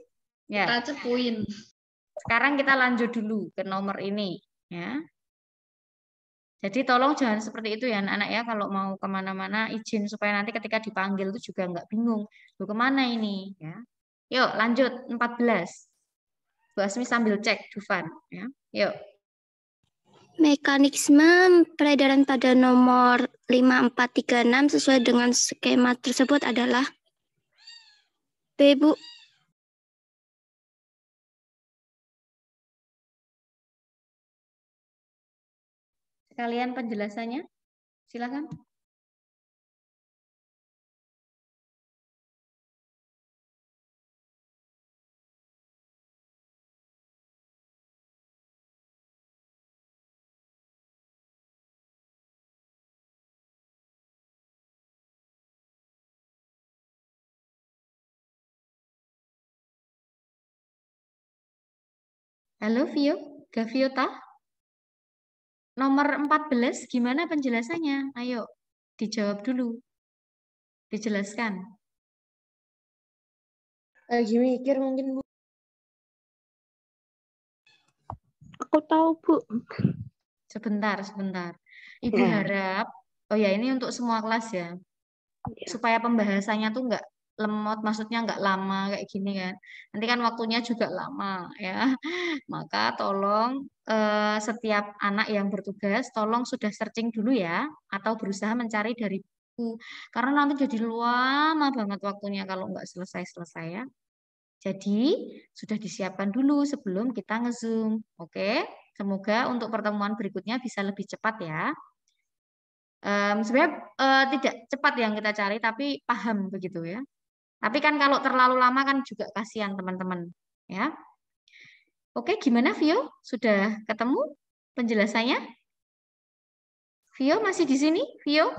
Ya. Kita cepuin. Sekarang kita lanjut dulu ke nomor ini. Ya. Jadi tolong jangan seperti itu ya anak-anak ya. Kalau mau kemana-mana izin supaya nanti ketika dipanggil itu juga nggak bingung. Lu kemana ini? Ya. Yuk lanjut 14. Bu Asmi sambil cek Dufan. Ya. Yuk. Mekanisme peredaran pada nomor 5436 sesuai dengan skema tersebut adalah B, Bu. Sekalian penjelasannya. Silakan. Halo Vio, Gaviota. Nomor 14 gimana penjelasannya? Ayo, dijawab dulu. Dijelaskan. Lagi mikir mungkin, Bu. Aku tahu, Bu. Sebentar. Ibu harap, oh ya ini untuk semua kelas ya, supaya pembahasannya tuh nggak lemot, maksudnya nggak lama kayak gini kan. Nanti kan waktunya juga lama ya. Maka tolong setiap anak yang bertugas, tolong sudah searching dulu ya, atau berusaha mencari dari buku. Karena nanti jadi lama banget waktunya kalau nggak selesai-selesai ya. Jadi sudah disiapkan dulu sebelum kita nge-Zoom. Oke, semoga untuk pertemuan berikutnya bisa lebih cepat ya. Sebenarnya tidak cepat yang kita cari, tapi paham begitu ya. Tapi kan kalau terlalu lama kan juga kasihan teman-teman ya. Oke, gimana Vio? Sudah ketemu penjelasannya? Vio masih di sini? Vio?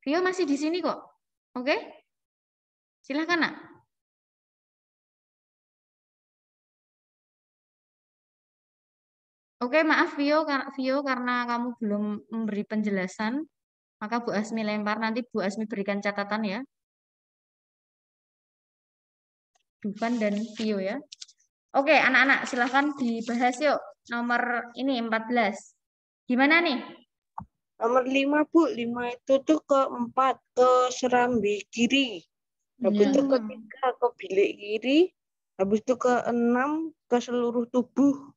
Vio masih di sini kok. Oke? Silahkan, Nak. Oke, maaf Vio karena kamu belum memberi penjelasan, maka Bu Asmi lempar, nanti Bu Asmi berikan catatan ya. Dufan dan Vio ya. Oke, anak-anak silahkan dibahas yuk. Nomor ini 14. Gimana nih? Nomor 5, Bu. 5 itu tuh ke 4 ke serambi kiri. Habis itu ke 3 ke bilik kiri. Habis itu ke 6 ke seluruh tubuh.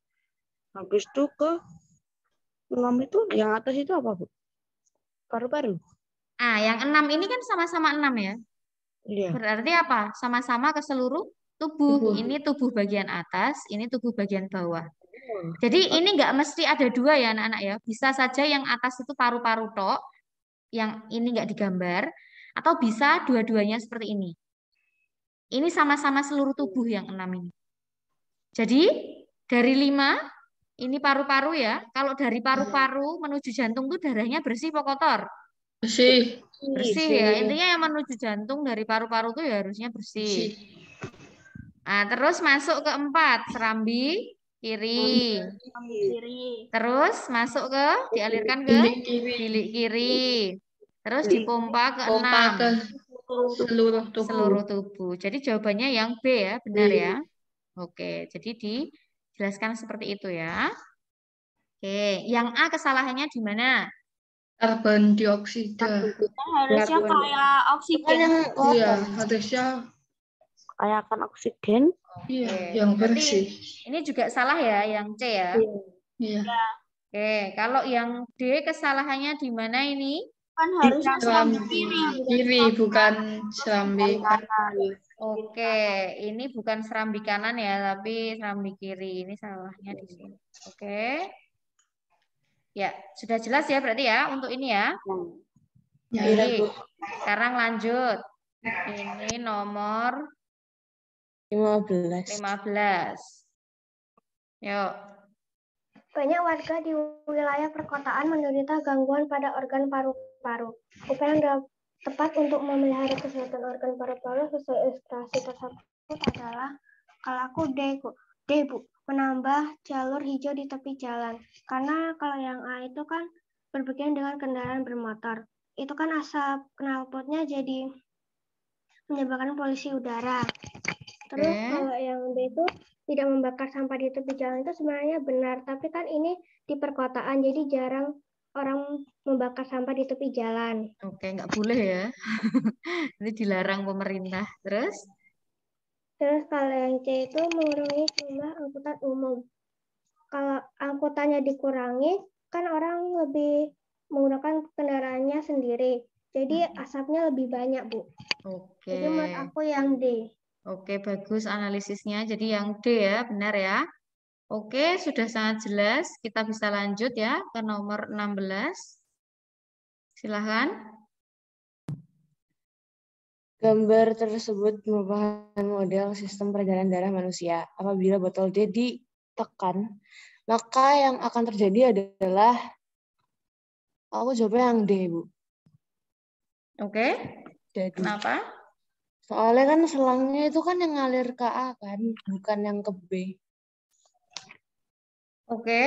Habis itu ke 6 itu yang atas itu apa, Bu? Paru-paru. Yang 6 ini kan sama-sama 6 ya. Iya. Berarti apa? Sama-sama ke seluruh tubuh. Ini tubuh bagian atas, ini tubuh bagian bawah. Jadi ini nggak mesti ada dua ya anak-anak ya. Bisa saja yang atas itu paru-paru tok, yang ini nggak digambar, atau bisa dua-duanya seperti ini. Ini sama-sama seluruh tubuh yang 6 ini. Jadi dari 5 ini paru-paru ya. Kalau dari paru-paru menuju jantung tuh darahnya bersih apa kotor? Bersih. Bersih ya. Intinya yang menuju jantung dari paru-paru tuh ya harusnya bersih. Nah, terus masuk ke 4, serambi kiri. Terus masuk ke dialirkan ke bilik kiri. Terus dipompa ke 6. ke Seluruh tubuh. Jadi jawabannya yang B ya, benar ya. Oke, jadi dijelaskan seperti itu ya. Oke, yang A kesalahannya di mana? Karbon dioksida. Harusnya kayak oksigen. Iya, harusnya kayak akan oksigen. Iya, yang bersih. Ini juga salah ya, yang C ya. Iya. Oke, kalau yang D kesalahannya di mana ini? Kan harusnya serambi kiri, bukan serambi kanan. Oke, ini bukan serambi kanan ya, tapi serambi kiri. Ini salahnya di sini. Oke. Ya, sudah jelas ya berarti ya untuk ini ya. Jadi, sekarang lanjut. Ini nomor 15. Yuk. Banyak warga di wilayah perkotaan menderita gangguan pada organ paru-paru. Upaya yang tepat untuk memelihara kesehatan organ paru-paru sesuai instruksi tersebut adalah, kalau aku D, Bu, menambah jalur hijau di tepi jalan. Karena kalau yang A itu kan berbagian dengan kendaraan bermotor. Itu kan asap knalpotnya jadi menyebabkan polusi udara. Terus kalau yang B itu tidak membakar sampah di tepi jalan itu sebenarnya benar, tapi kan ini di perkotaan jadi jarang orang membakar sampah di tepi jalan. Oke, nggak boleh ya. Ini dilarang pemerintah. Terus kalau yang C itu mengurangi jumlah angkutan umum. Kalau angkutannya dikurangi, kan orang lebih menggunakan kendaraannya sendiri. Jadi asapnya lebih banyak, Bu. Oke. Jadi menurut aku yang D. Oke, bagus analisisnya. Jadi yang D ya, benar ya. Oke, sudah sangat jelas. Kita bisa lanjut ya ke nomor 16. Silahkan. Gambar tersebut merupakan model sistem peredaran darah manusia. Apabila botol D ditekan, maka yang akan terjadi adalah, aku jawabnya yang D, Bu. Oke. Kenapa? Soalnya kan selangnya itu kan yang ngalir ke A kan, bukan yang ke B. Oke.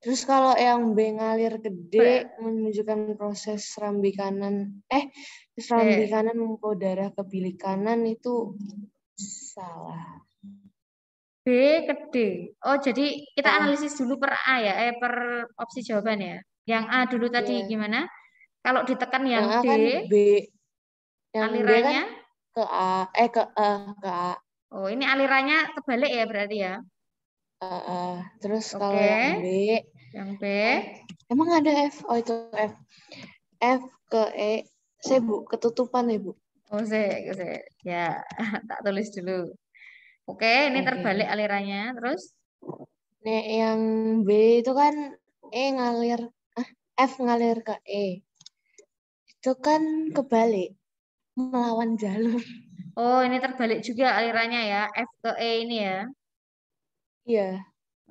Terus kalau yang B ngalir ke D menunjukkan proses serambi kanan, serambi kanan membawa darah ke bilik kanan itu salah. B ke D. Oh, jadi kita analisis dulu per A ya, per opsi jawaban ya. Yang A dulu tadi gimana? Kalau ditekan yang D, kan B, yang alirannya D kan ke A. Oh, ini alirannya kebalik ya berarti ya. Terus Oke. kalau yang B, emang ada F? Oh itu F. F ke E, Bu, ketutupan ya Bu. Oh, ya, tak tulis dulu. Oke, ini terbalik alirannya. Terus? Nih, yang B itu kan F ngalir ke E. Itu kan kebalik, melawan jalur. Oh, ini terbalik juga alirannya ya, F ke E ini ya. Iya.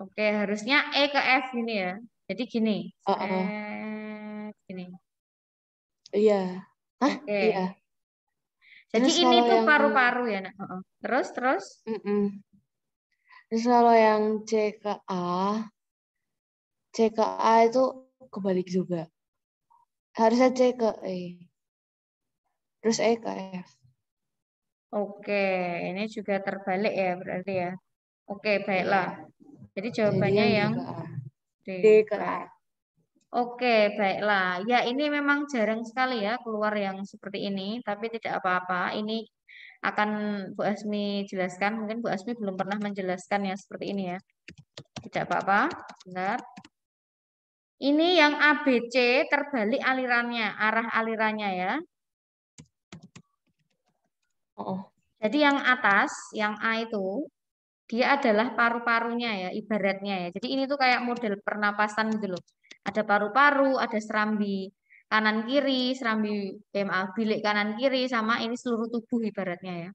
Oke, harusnya E ke F ini ya. Jadi gini. Gini. Iya. Oke. Iya. Jadi Terus ini tuh yang paru-paru ya, Nak. Terus? Terus kalau yang C ke A itu kebalik juga. Harusnya C ke E. Terus E ke F. Oke, ini juga terbalik ya berarti ya. Oke, baiklah. Jadi jawabannya yang D ke A. Oke, baiklah. Ya, ini memang jarang sekali ya keluar yang seperti ini, tapi tidak apa-apa. Ini akan Bu Asmi jelaskan. Mungkin Bu Asmi belum pernah menjelaskan yang seperti ini ya. Tidak apa-apa. Bentar. Ini yang ABC terbalik alirannya, arah alirannya ya. Jadi yang atas, yang A itu, dia adalah paru-parunya ya, ibaratnya ya. Jadi ini tuh kayak model pernapasan gitu loh. Ada paru-paru, ada serambi kanan kiri, serambi bilik kanan kiri, sama ini seluruh tubuh ibaratnya ya.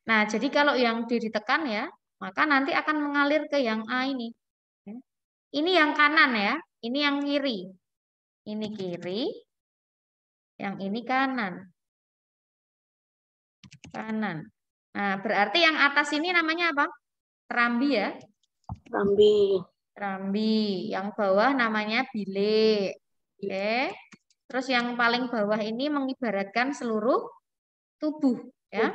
Nah, jadi kalau yang D ditekan ya, maka nanti akan mengalir ke yang A ini. Ini yang kanan ya, ini yang kiri. Ini kiri, yang ini kanan. Kanan. Nah, berarti yang atas ini namanya apa? Serambi ya? Serambi. Yang bawah namanya bilik. Oke. Terus yang paling bawah ini mengibaratkan seluruh tubuh, ya?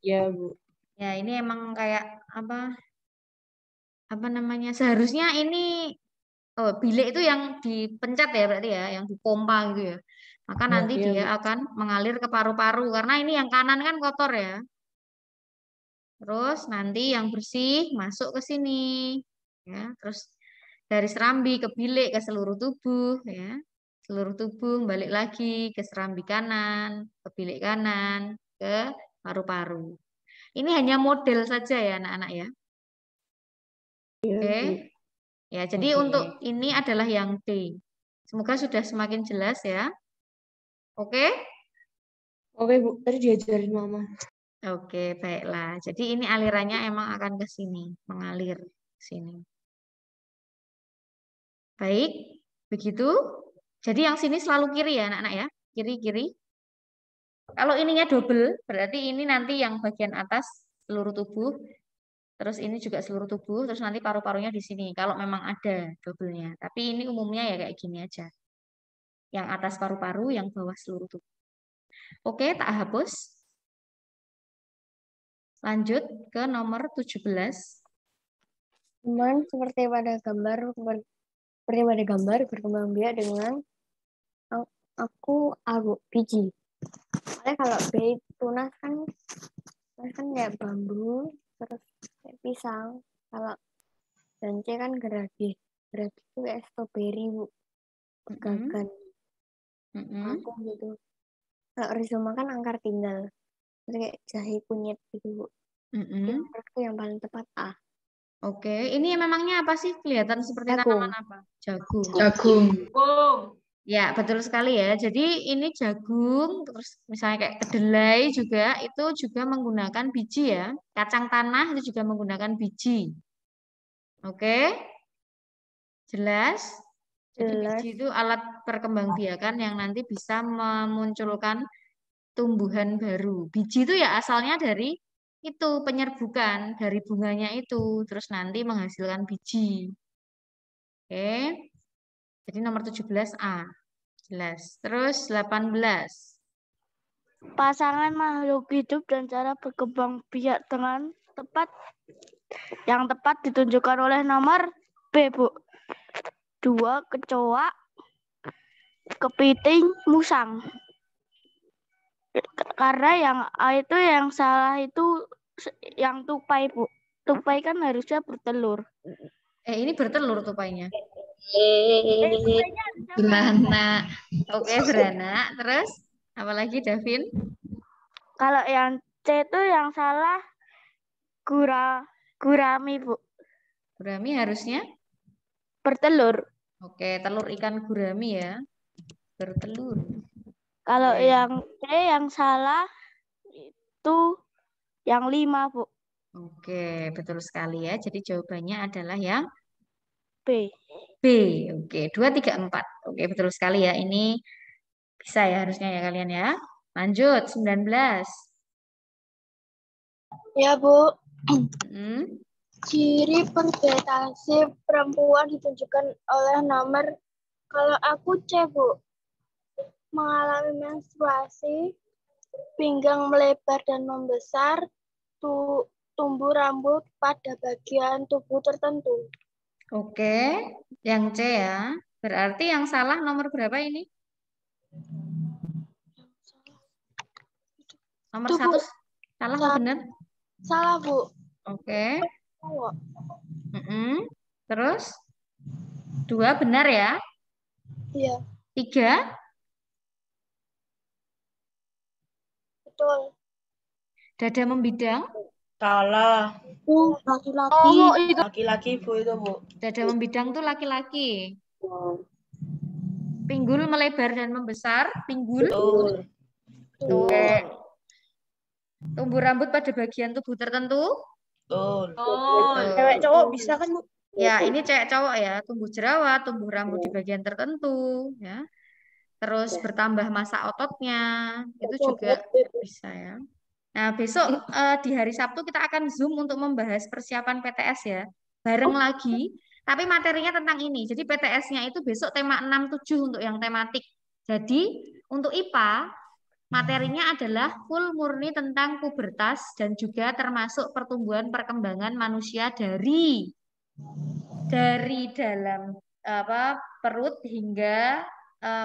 Ya, Bu. Ya, ini emang kayak apa namanya? Seharusnya ini bilik itu yang dipencet ya berarti ya, yang dipompa gitu ya. Maka nanti dia akan mengalir ke paru-paru karena ini yang kanan kan kotor ya. Terus nanti yang bersih masuk ke sini. Ya, terus dari serambi ke bilik ke seluruh tubuh ya. Seluruh tubuh balik lagi ke serambi kanan, ke bilik kanan, ke paru-paru. Ini hanya model saja ya anak-anak ya. Oke. Ya, jadi untuk ini adalah yang D. Semoga sudah semakin jelas ya. Oke? Oke, Bu. Tadi diajarin Mama. Oke, baiklah. Jadi ini alirannya emang akan ke sini, mengalir ke sini. Baik, begitu. Jadi yang sini selalu kiri ya anak-anak ya. Kiri-kiri. Kalau ininya double, berarti ini nanti yang bagian atas seluruh tubuh. Terus ini juga seluruh tubuh, terus nanti paru-parunya di sini. Kalau memang ada double-nya. Tapi ini umumnya ya kayak gini aja. Yang atas paru-paru, yang bawah seluruh tubuh. Oke, tak hapus. Lanjut ke nomor 17. Teman seperti pada gambar berkembang biak dengan aku biji. Soalnya kalau B tunas kan kayak bambu, terus kayak pisang. Kalau dan C kan geragi. Geragi itu kayak strawberry, Bu. Pegagan. Aku gitu. Kalau rizoma kan angkar tinggal. Terus kayak jahe kunyit gitu, Bu. Itu yang paling tepat A. Oke, ini memangnya apa sih? Kelihatan seperti tanaman apa? Jagung. Jagung. Ya, betul sekali ya. Jadi ini jagung, terus misalnya kayak kedelai juga, itu juga menggunakan biji ya. Kacang tanah itu juga menggunakan biji. Oke? Jelas? Jadi Jelas. biji itu alat perkembangbiakan yang nanti bisa memunculkan tumbuhan baru. Biji itu ya asalnya dari itu penyerbukan dari bunganya itu, terus nanti menghasilkan biji. Oke. Jadi nomor 17A. Jelas. Terus 18. Pasangan makhluk hidup dan cara berkembang biak dengan tepat. Yang tepat ditunjukkan oleh nomor B, Bu. 2 kecoa, kepiting, musang. Karena yang A itu yang salah itu yang tupai, Bu. Tupai kan harusnya bertelur. Ini bertelur tupainya. Tupainya harusnya Beranak. Oke, beranak. Terus apalagi Davin? kalau yang C itu yang salah gurami, Bu. Gurami harusnya Bertelur. Oke, telur ikan gurami ya. Bertelur. Kalau Oke. yang C yang salah itu yang 5, Bu. Oke, betul sekali ya. Jadi jawabannya adalah yang B. B. Oke, 2, 3, 4. Oke, betul sekali ya. Ini bisa ya harusnya ya kalian ya. Lanjut, 19. Ya, Bu. Hmm. Ciri vegetasi perempuan ditunjukkan oleh nomor, kalau aku C, Bu. Mengalami menstruasi, pinggang melebar dan membesar, tumbuh rambut pada bagian tubuh tertentu. Oke, yang C ya. Berarti yang salah nomor berapa ini? Nomor Tuh, Bu. 1 salah apa benar? Salah, Bu. Oke. Terus 2 benar ya? Iya, 3 betul. dada membidang. Salah. Laki-laki. Laki-laki Bu itu, Bu. Dada membidang tuh laki-laki. Pinggul melebar dan membesar. Pinggul. Betul. Oke. Tumbuh rambut pada bagian tubuh tertentu. Betul. Cewek cowok bisa kan, Bu? Ya, ini cewek cowok ya. Tumbuh jerawat, tumbuh rambut di bagian tertentu. Ya. Terus bertambah massa ototnya. Itu juga bisa ya. Nah, besok di hari Sabtu kita akan Zoom untuk membahas persiapan PTS ya. Bareng lagi. Tapi materinya tentang ini. Jadi PTS-nya itu besok tema 6-7 untuk yang tematik. Jadi untuk IPA, materinya adalah full murni tentang pubertas dan juga termasuk pertumbuhan perkembangan manusia dari dalam perut hingga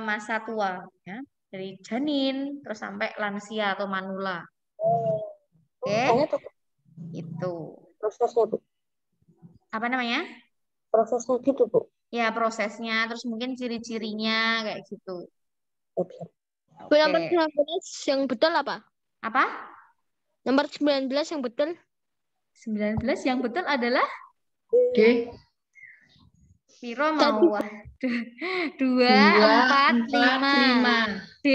masa tua ya. Dari janin terus sampai lansia atau manula. Oke. Itu. Prosesnya, Bu. Apa namanya? Prosesnya gitu, Bu. Ya, prosesnya, terus mungkin ciri-cirinya kayak gitu. Oke. Oke. Nomor 19 yang betul apa? Apa? Nomor 19 yang betul. 19 yang betul adalah D. Piro mau 2, 4, 5. D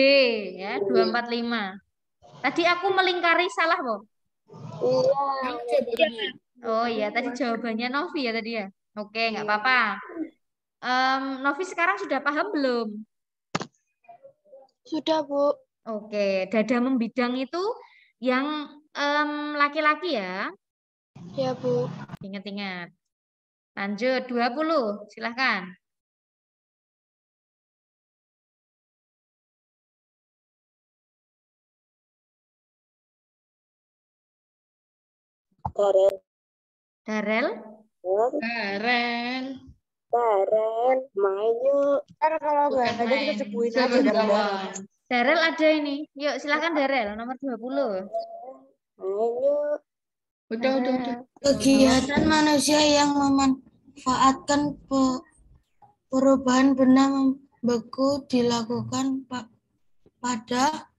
ya, 2, 4, 5. Tadi aku melingkari salah, Bu. Iya. Oh iya, tadi jawabannya Novi ya tadi ya. Oke, nggak apa-apa. Novi sekarang sudah paham belum? Sudah, Bu. Oke, dada membidang itu yang laki-laki ya. Ya, Bu. Ingat-ingat. Lanjut, 20. Silahkan. Darel. Main yuk. Ntar kalau nggak ada kita sebutin aja kawan. Darel ada ini. Yuk, silakan Darel, nomor 20. Main yuk. Udah. Kegiatan manusia yang memanfaatkan perubahan benang membeku dilakukan pada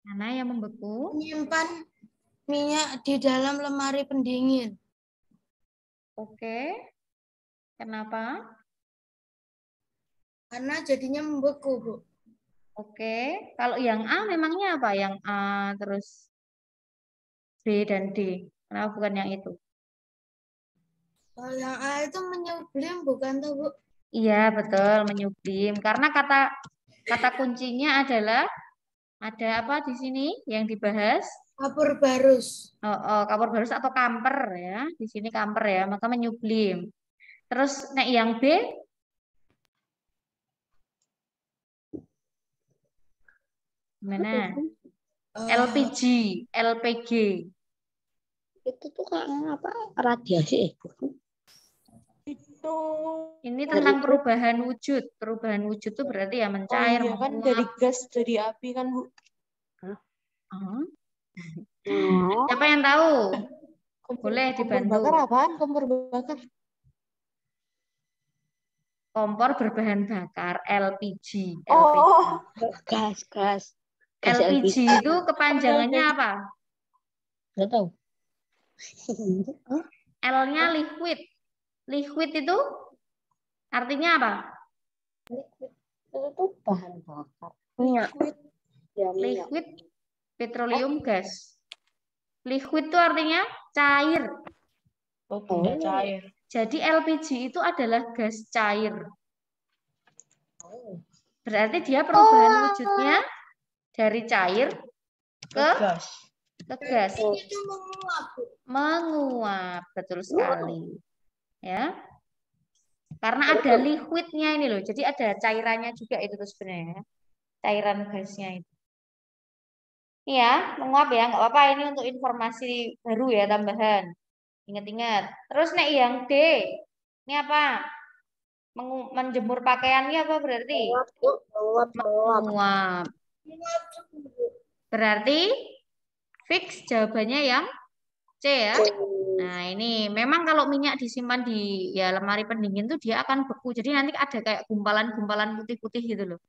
Mana yang membeku? menyimpan minyak di dalam lemari pendingin. Oke. Kenapa? Karena jadinya membeku, Bu. Oke. Kalau yang A memangnya apa? Yang A terus B dan D. Kenapa bukan yang itu? Yang A itu menyublim bukan tuh, Bu? Iya, betul, menyublim. Karena kata kuncinya adalah ada apa di sini yang dibahas? Kapur barus. Kapur barus atau kamper ya. Di sini kamper ya, maka menyublim. Terus nek yang B gimana? LPG, LPG. Itu tuh kan apa? Radiasi Itu Ini tentang perubahan wujud. Perubahan wujud itu berarti ya mencair, iya kan menguap. dari gas jadi api kan, Bu? Siapa yang tahu? Boleh Kompor dibantu. bakar apaan? Kompor bakar? Kompor berbahan bakar, LPG. Oh, gas. LPG itu kepanjangannya apa? Nggak tahu. L-nya liquid. Liquid itu artinya apa? Itu tuh bahan bakar. Minyak. Ya, minyak. Liquid, petroleum gas. Liquid itu artinya cair. oh benda cair. Jadi LPG itu adalah gas cair. Berarti dia perubahan wujudnya dari cair ke gas. Itu menguap, Bu. Menguap, betul sekali. Ya. Karena ada liquidnya ini loh. Jadi ada cairannya juga itu tuh sebenarnya. Cairan gasnya itu. Iya, menguap ya, nggak apa-apa. Ini untuk informasi baru ya, tambahan. Ingat-ingat. Terus nek yang D, ini apa? Menjemur pakaiannya apa berarti? Menguap. Berarti fix jawabannya yang C ya. Nah ini memang kalau minyak disimpan di ya lemari pendingin tuh dia akan beku. Jadi nanti ada kayak gumpalan-gumpalan putih-putih gitu loh.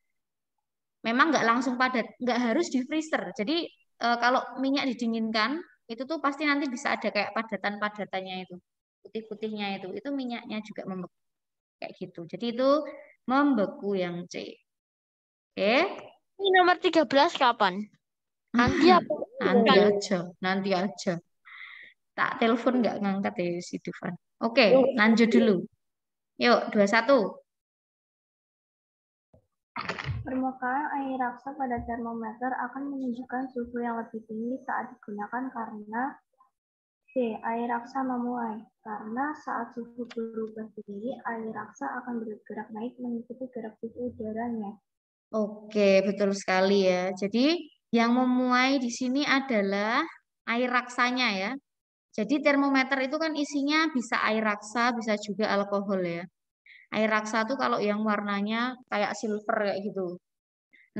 Memang nggak langsung padat, nggak harus di freezer. Jadi kalau minyak didinginkan itu tuh pasti nanti bisa ada kayak padatan-padatannya itu, putih-putihnya itu minyaknya juga membeku kayak gitu. Jadi itu membeku yang C. Oke. Ini nomor 13 kapan? Nanti apa? Nanti aja. Tak telepon nggak ngangkat ya si Dufan. Oke, lanjut dulu. Yuk, 21. Permukaan air raksa pada termometer akan menunjukkan suhu yang lebih tinggi saat digunakan karena B. Air raksa memuai. Karena saat suhu berubah tinggi, air raksa akan bergerak naik mengikuti gerak suhu udaranya. Oke, betul sekali ya. Jadi yang memuai di sini adalah air raksanya ya. Jadi termometer itu kan isinya bisa air raksa, bisa juga alkohol ya. Air raksa tuh kalau yang warnanya kayak silver kayak gitu.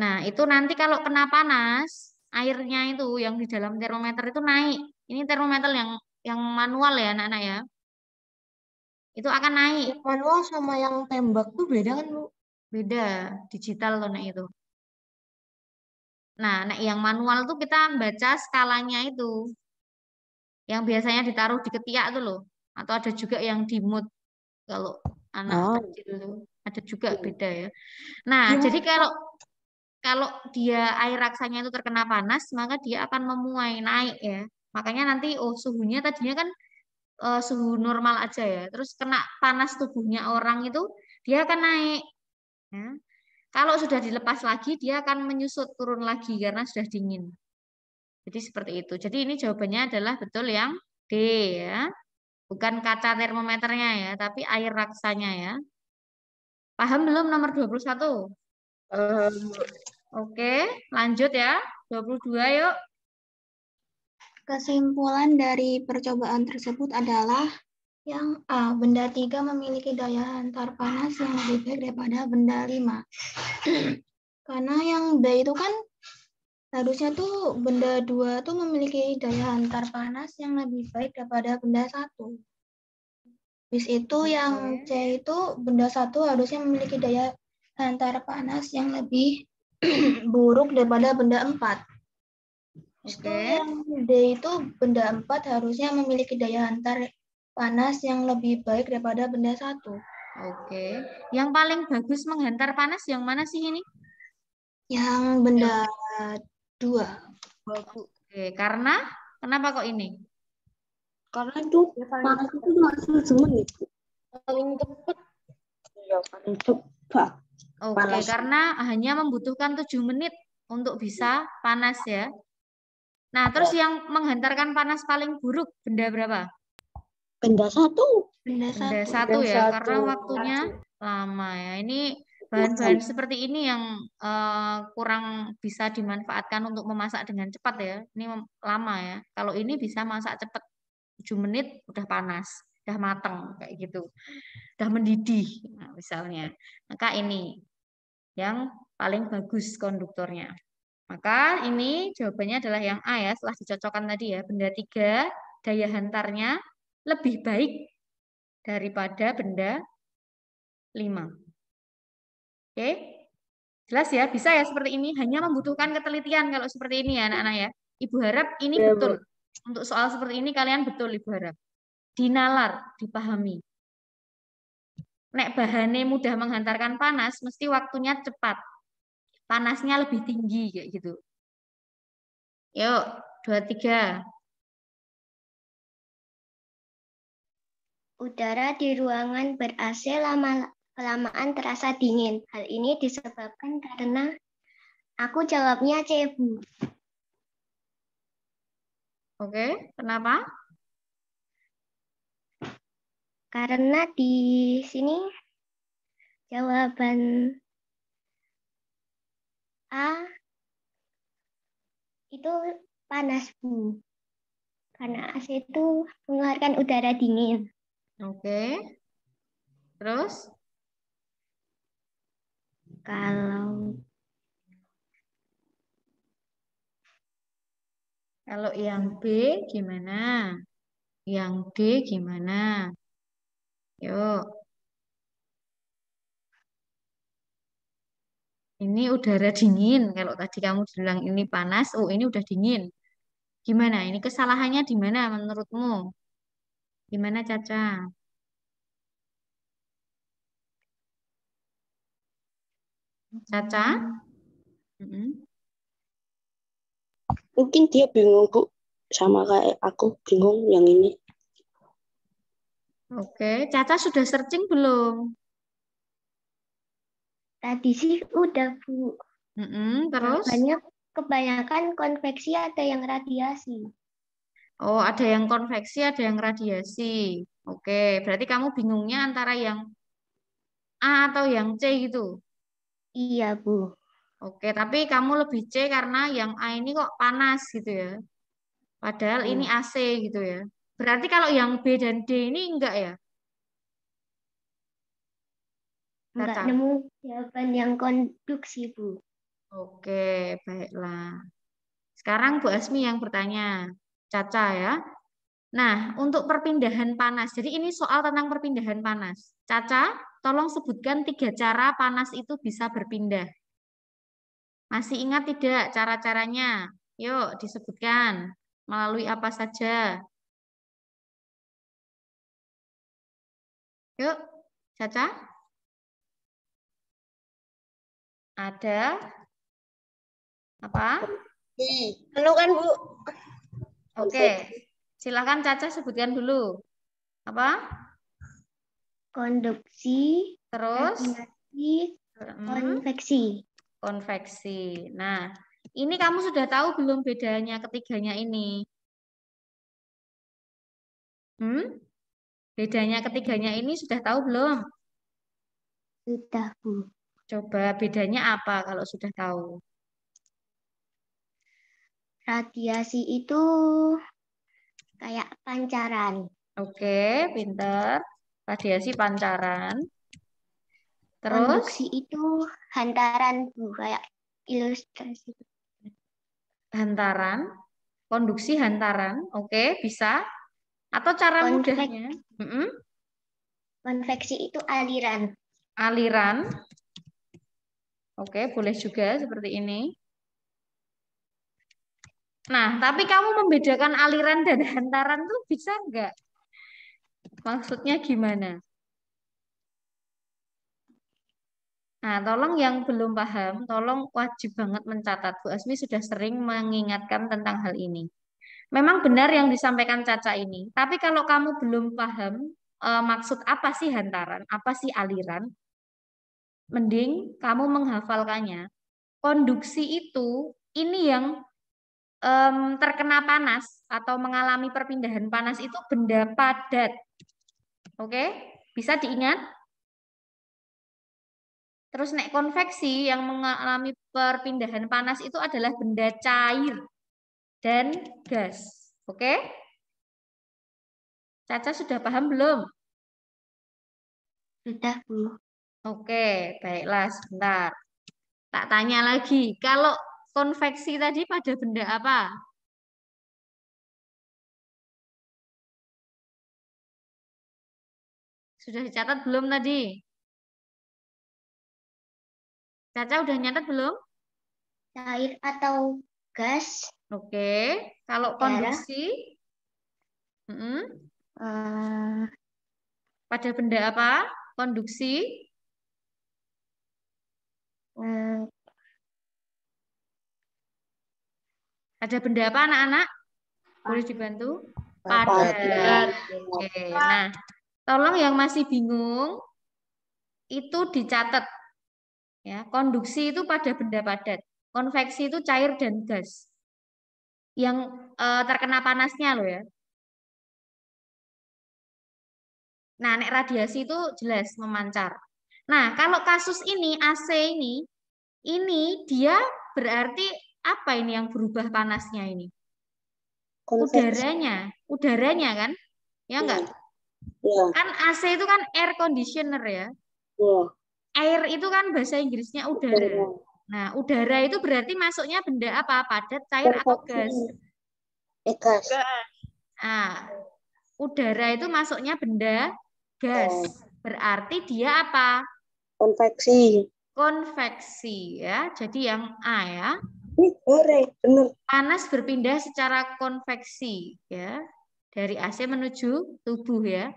Nah, itu nanti kalau kena panas, airnya itu yang di dalam termometer itu naik. Ini termometer yang manual ya, anak-anak ya. Itu akan naik. Yang manual sama yang tembak tuh beda kan, Bu? Beda, digital loh nah itu. Nah, yang manual tuh kita baca skalanya itu. Yang biasanya ditaruh di ketiak tuh loh. Atau ada juga yang di mood. Kalau anak kecil tuh ada juga beda ya. Nah, jadi kalau dia air raksanya itu terkena panas, maka dia akan memuai naik ya. Makanya nanti suhunya tadinya kan suhu normal aja ya. Terus kena panas tubuhnya orang itu dia akan naik. Ya. Kalau sudah dilepas lagi dia akan menyusut turun lagi karena sudah dingin. Jadi seperti itu. Jadi ini jawabannya adalah betul yang D ya. Bukan kaca termometernya ya, tapi air raksanya ya. Paham belum nomor 21? Oke, lanjut ya. 22 yuk. Kesimpulan dari percobaan tersebut adalah yang A, benda 3 memiliki daya hantar panas yang lebih baik daripada benda 5. Karena yang B itu kan harusnya tuh benda 2 tuh memiliki daya hantar panas yang lebih baik daripada benda 1. Habis itu yang C itu benda 1 harusnya memiliki daya hantar panas yang lebih buruk daripada benda 4. Itu yang D itu benda 4 harusnya memiliki daya hantar panas yang lebih baik daripada benda 1. Oke. Yang paling bagus menghantar panas yang mana sih ini? Yang benda 2. Oke, karena kenapa kok ini? Karena itu panas itu cuma 7 menit. Paling cepat. Iya, paling cepat. Oke, Panas. karena hanya membutuhkan 7 menit untuk bisa panas ya. Nah, terus yang menghantarkan panas paling buruk benda berapa? Benda 1. Benda 1 ya, karena waktunya lama ya. Ini bahan-bahan seperti ini yang kurang bisa dimanfaatkan untuk memasak dengan cepat ya. Ini lama ya. Kalau ini bisa masak cepat, 7 menit udah panas, udah mateng kayak gitu. Udah mendidih nah, misalnya. Maka ini yang paling bagus konduktornya. Maka ini jawabannya adalah yang A ya, setelah dicocokkan tadi ya. Benda 3, daya hantarnya lebih baik daripada benda 5. Oke, jelas ya, bisa ya seperti ini. Hanya membutuhkan ketelitian kalau seperti ini ya anak-anak ya. Ibu harap ini Ya, betul. Untuk soal seperti ini kalian betul Ibu harap. Dinalar, dipahami. Nek bahannya mudah menghantarkan panas, mesti waktunya cepat. Panasnya lebih tinggi kayak gitu. Yuk, 2, 3. Udara di ruangan ber-AC kelamaan terasa dingin. Hal ini disebabkan karena aku jawabnya C, Bu. Oke, kenapa? Karena di sini jawaban A itu panas, Bu. Karena AC itu mengeluarkan udara dingin. Oke. Terus? Kalau yang B gimana? Yang D gimana? Yuk. Ini udara dingin. Kalau tadi kamu bilang ini panas, oh ini udah dingin. Gimana? Ini kesalahannya di mana menurutmu? Gimana Caca? Caca? Mungkin dia bingung, Bu. Sama kayak aku bingung yang ini. Oke, Caca sudah searching belum? Tadi sih udah, Bu. Terus? Jawabannya kebanyakan konveksi ada yang radiasi. Oh, ada yang konveksi, ada yang radiasi. Oke, berarti kamu bingungnya antara yang A atau yang C gitu? Iya, Bu. Oke, tapi kamu lebih C karena yang A ini kok panas gitu ya. Padahal ini AC gitu ya. Berarti kalau yang B dan D ini enggak ya? Enggak Caca? nemu jawaban yang konduksi, Bu. Oke, baiklah. Sekarang Bu Asmi yang bertanya. Caca ya. Nah, untuk perpindahan panas. Jadi ini soal tentang perpindahan panas. Caca, tolong sebutkan 3 cara panas itu bisa berpindah. Masih ingat tidak cara-caranya? Yuk, disebutkan. Melalui apa saja? Yuk, Caca. Ada apa? Anu kan, Bu. Oke, silakan Caca sebutkan dulu. Apa? Konduksi, Terus? radiasi, konveksi. Konveksi. Nah, ini kamu sudah tahu belum bedanya ketiganya ini? Bedanya ketiganya ini sudah tahu belum? Sudah, Bu. Coba bedanya apa kalau sudah tahu? Radiasi itu kayak pancaran. Oke, pinter. Radiasi pancaran. Terus? Konduksi itu hantaran, Bu. Kayak ilustrasi. Hantaran. Konduksi hantaran. Oke, bisa. Atau cara mudahnya? Konveksi itu aliran. Aliran. Oke, boleh juga seperti ini. Nah, tapi kamu membedakan aliran dan hantaran tuh bisa nggak? Maksudnya gimana? Nah, tolong yang belum paham, tolong wajib banget mencatat. Bu Asmi sudah sering mengingatkan tentang hal ini. Memang benar yang disampaikan Caca ini. Tapi kalau kamu belum paham maksud apa sih hantaran, apa sih aliran, mending kamu menghafalkannya. Konduksi itu ini yang terkena panas atau mengalami perpindahan panas itu benda padat. Oke? Bisa diingat? Terus nek konveksi yang mengalami perpindahan panas itu adalah benda cair dan gas. Oke? Caca sudah paham belum? Sudah, Bu. Oke, baiklah sebentar. Tak tanya lagi, kalau konveksi tadi pada benda apa? Sudah dicatat belum tadi? Caca udah nyatet belum? Cair atau gas? Oke, kalau konduksi? Pada benda apa? Konduksi? Ada benda apa anak-anak? Boleh dibantu? Padat. Oke, nah tolong yang masih bingung itu dicatat. Ya, konduksi itu pada benda padat. Konveksi itu cair dan gas. Yang terkena panasnya loh ya. Nah, nek radiasi itu jelas memancar. Nah, kalau kasus ini AC ini dia berarti apa ini yang berubah panasnya ini? Udaranya kan? Ya enggak? Ya. Kan AC itu kan air conditioner ya. Ya. Air itu kan bahasa Inggrisnya udara. Nah, udara itu berarti masuknya benda apa? Padat, cair, atau gas? Gas. Nah, udara itu masuknya benda gas. Berarti dia apa? Konveksi. Konveksi ya. Jadi yang A ya. Benar. Panas berpindah secara konveksi ya. Dari AC menuju tubuh ya.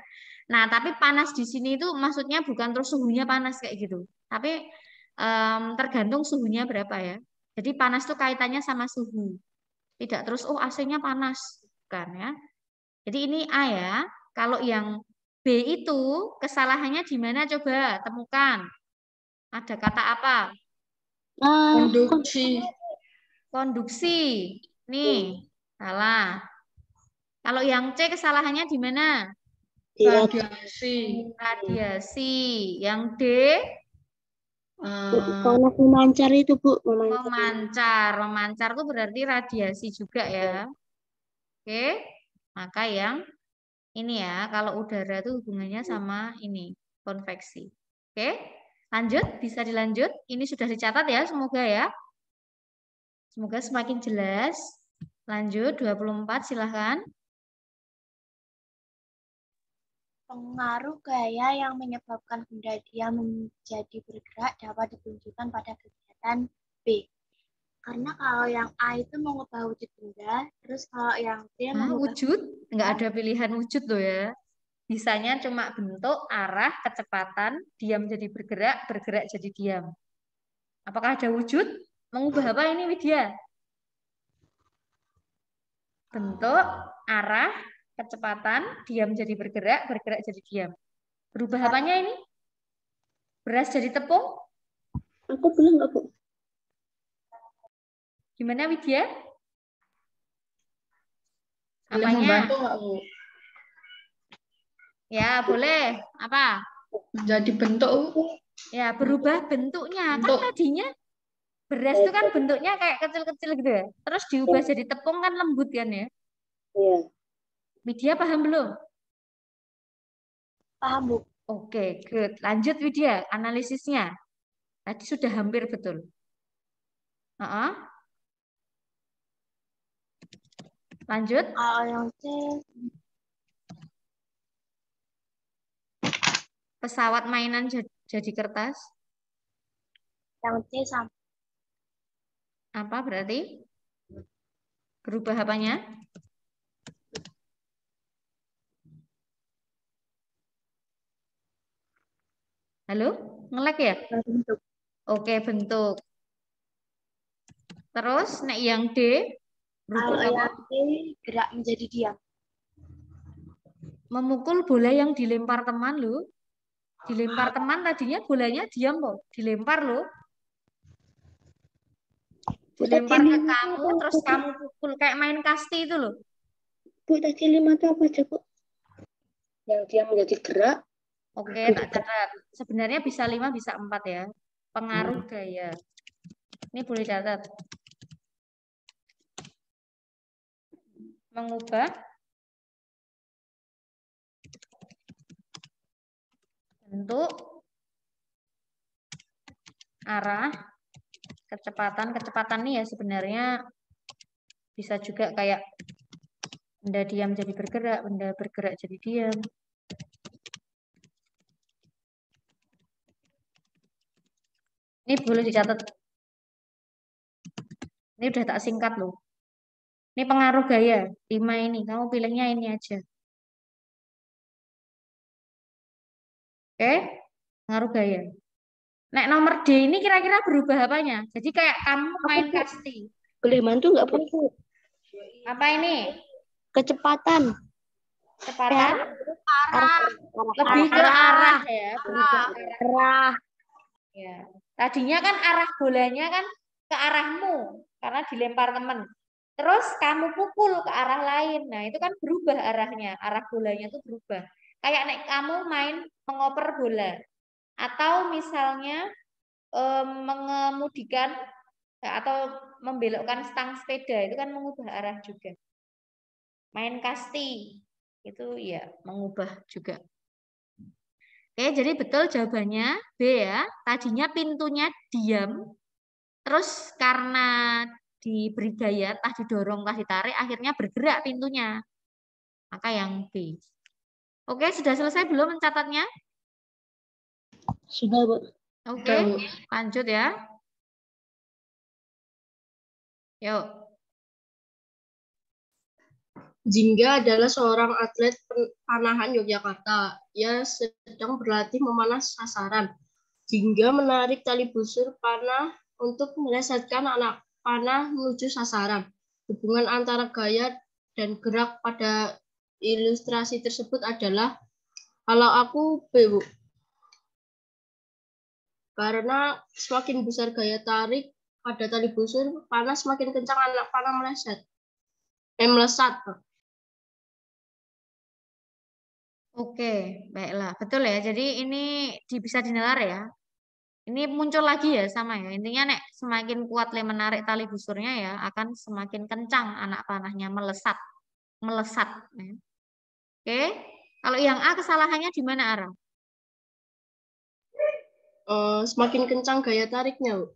Nah, tapi panas di sini itu maksudnya bukan terus suhunya panas kayak gitu. Tapi tergantung suhunya berapa ya. Jadi panas itu kaitannya sama suhu. Tidak terus AC-nya panas kan ya. Jadi ini A ya. Kalau yang B itu kesalahannya di mana coba temukan. Ada kata apa? Konduksi. Konduksi. Nih, salah. Kalau yang C kesalahannya di mana? Radiasi. Radiasi. Yang D? Panas memancar itu, Bu. Memancar. Memancar itu berarti radiasi juga ya. Oke. Maka yang ini ya, kalau udara itu hubungannya sama ini, konveksi. Oke. Lanjut, bisa dilanjut. Ini sudah dicatat ya, semoga ya. Semoga semakin jelas. Lanjut, 24 silahkan. Pengaruh gaya yang menyebabkan benda dia menjadi bergerak dapat ditunjukkan pada kegiatan B. Karena kalau yang A itu mengubah wujud benda, terus kalau yang D mengubah wujud, nggak ada pilihan wujud loh ya. Bisanya cuma bentuk, arah, kecepatan, dia menjadi bergerak, bergerak jadi diam. Apakah ada wujud? Mengubah apa ini Widya? Bentuk, arah, kecepatan, diam jadi bergerak, bergerak jadi diam. Berubah apanya ini? Beras jadi tepung? Aku belum nggak, Bu. Gimana Widya? Boleh membantu nggak, Bu? Ya, boleh. Apa? Menjadi bentuk. Ya, berubah bentuknya. Kan tadinya beras itu kan bentuknya kayak kecil-kecil gitu ya. Terus diubah jadi tepung kan lembut kan ya? Iya. Widya paham belum? Paham, Bu. Oke, good. Lanjut Widya, analisisnya. Tadi sudah hampir betul. Lanjut. Kalau yang C, pesawat mainan jadi kertas. Yang C sama. Apa berarti? Berubah apanya? Halo? Nge-lag ya? Bentuk. Oke, bentuk. Terus, nek yang D? Kalau Berubah apa? yang D gerak menjadi diam. Memukul bola yang dilempar teman loh. Dilempar teman tadinya bolanya diam loh. Dilempar loh. Bu, tadi Dilempar ke 5 itu kamu, apa terus aja, Bu? kamu pukul. Kayak main kasti itu loh. Bu, tadi 5 itu apa aja, Bu? Yang dia menjadi gerak. Oke, tak catat. Sebenarnya bisa 5, bisa 4 ya. Pengaruh gaya. Ini boleh catat. Mengubah bentuk, arah, kecepatan. Kecepatan nih ya sebenarnya bisa juga kayak benda diam jadi bergerak, benda bergerak jadi diam. Ini boleh dicatat. Ini udah tak singkat loh. Ini pengaruh gaya. 5 ini. Kamu pilihnya ini aja. Oke? Pengaruh gaya. Nek nomor D ini kira-kira berubah apanya? Jadi kayak kamu main kasti. Boleh bantu nggak, Bu? Apa ini? Kecepatan. Kecepatan? Arah. Lebih ke arah ya. Berubah Arah. ya. Tadinya kan arah bolanya kan ke arahmu. Karena dilempar teman. Terus kamu pukul ke arah lain. Nah itu kan berubah arahnya. Arah bolanya itu berubah. Kayak nek kamu main mengoper bola. Atau misalnya mengemudikan atau membelokkan stang sepeda itu kan mengubah arah juga. Main kasti itu ya mengubah juga. Oke, jadi betul jawabannya B ya. Tadinya pintunya diam, terus karena diberi gaya, entah didorong, entah ditarik, akhirnya bergerak pintunya. Maka yang B. Oke, sudah selesai belum mencatatnya? Sudah, Bu. Oke, lanjut ya. Yuk. Jingga adalah seorang atlet panahan Yogyakarta. Ia sedang berlatih memanas sasaran. Jingga menarik tali busur panah untuk melesetkan anak panah menuju sasaran. Hubungan antara gaya dan gerak pada ilustrasi tersebut adalah, kalau aku B, Bu. Karena semakin besar gaya tarik pada tali busur, panah semakin kencang anak panah melesat. Oke, baiklah. Betul ya. Jadi ini bisa dinalar ya. Ini muncul lagi ya sama ya. Intinya nek semakin kuat le menarik tali busurnya ya akan semakin kencang anak panahnya melesat. Melesat. Ya. Oke. Kalau yang A kesalahannya di mana Ara? Semakin kencang gaya tariknya, Bu.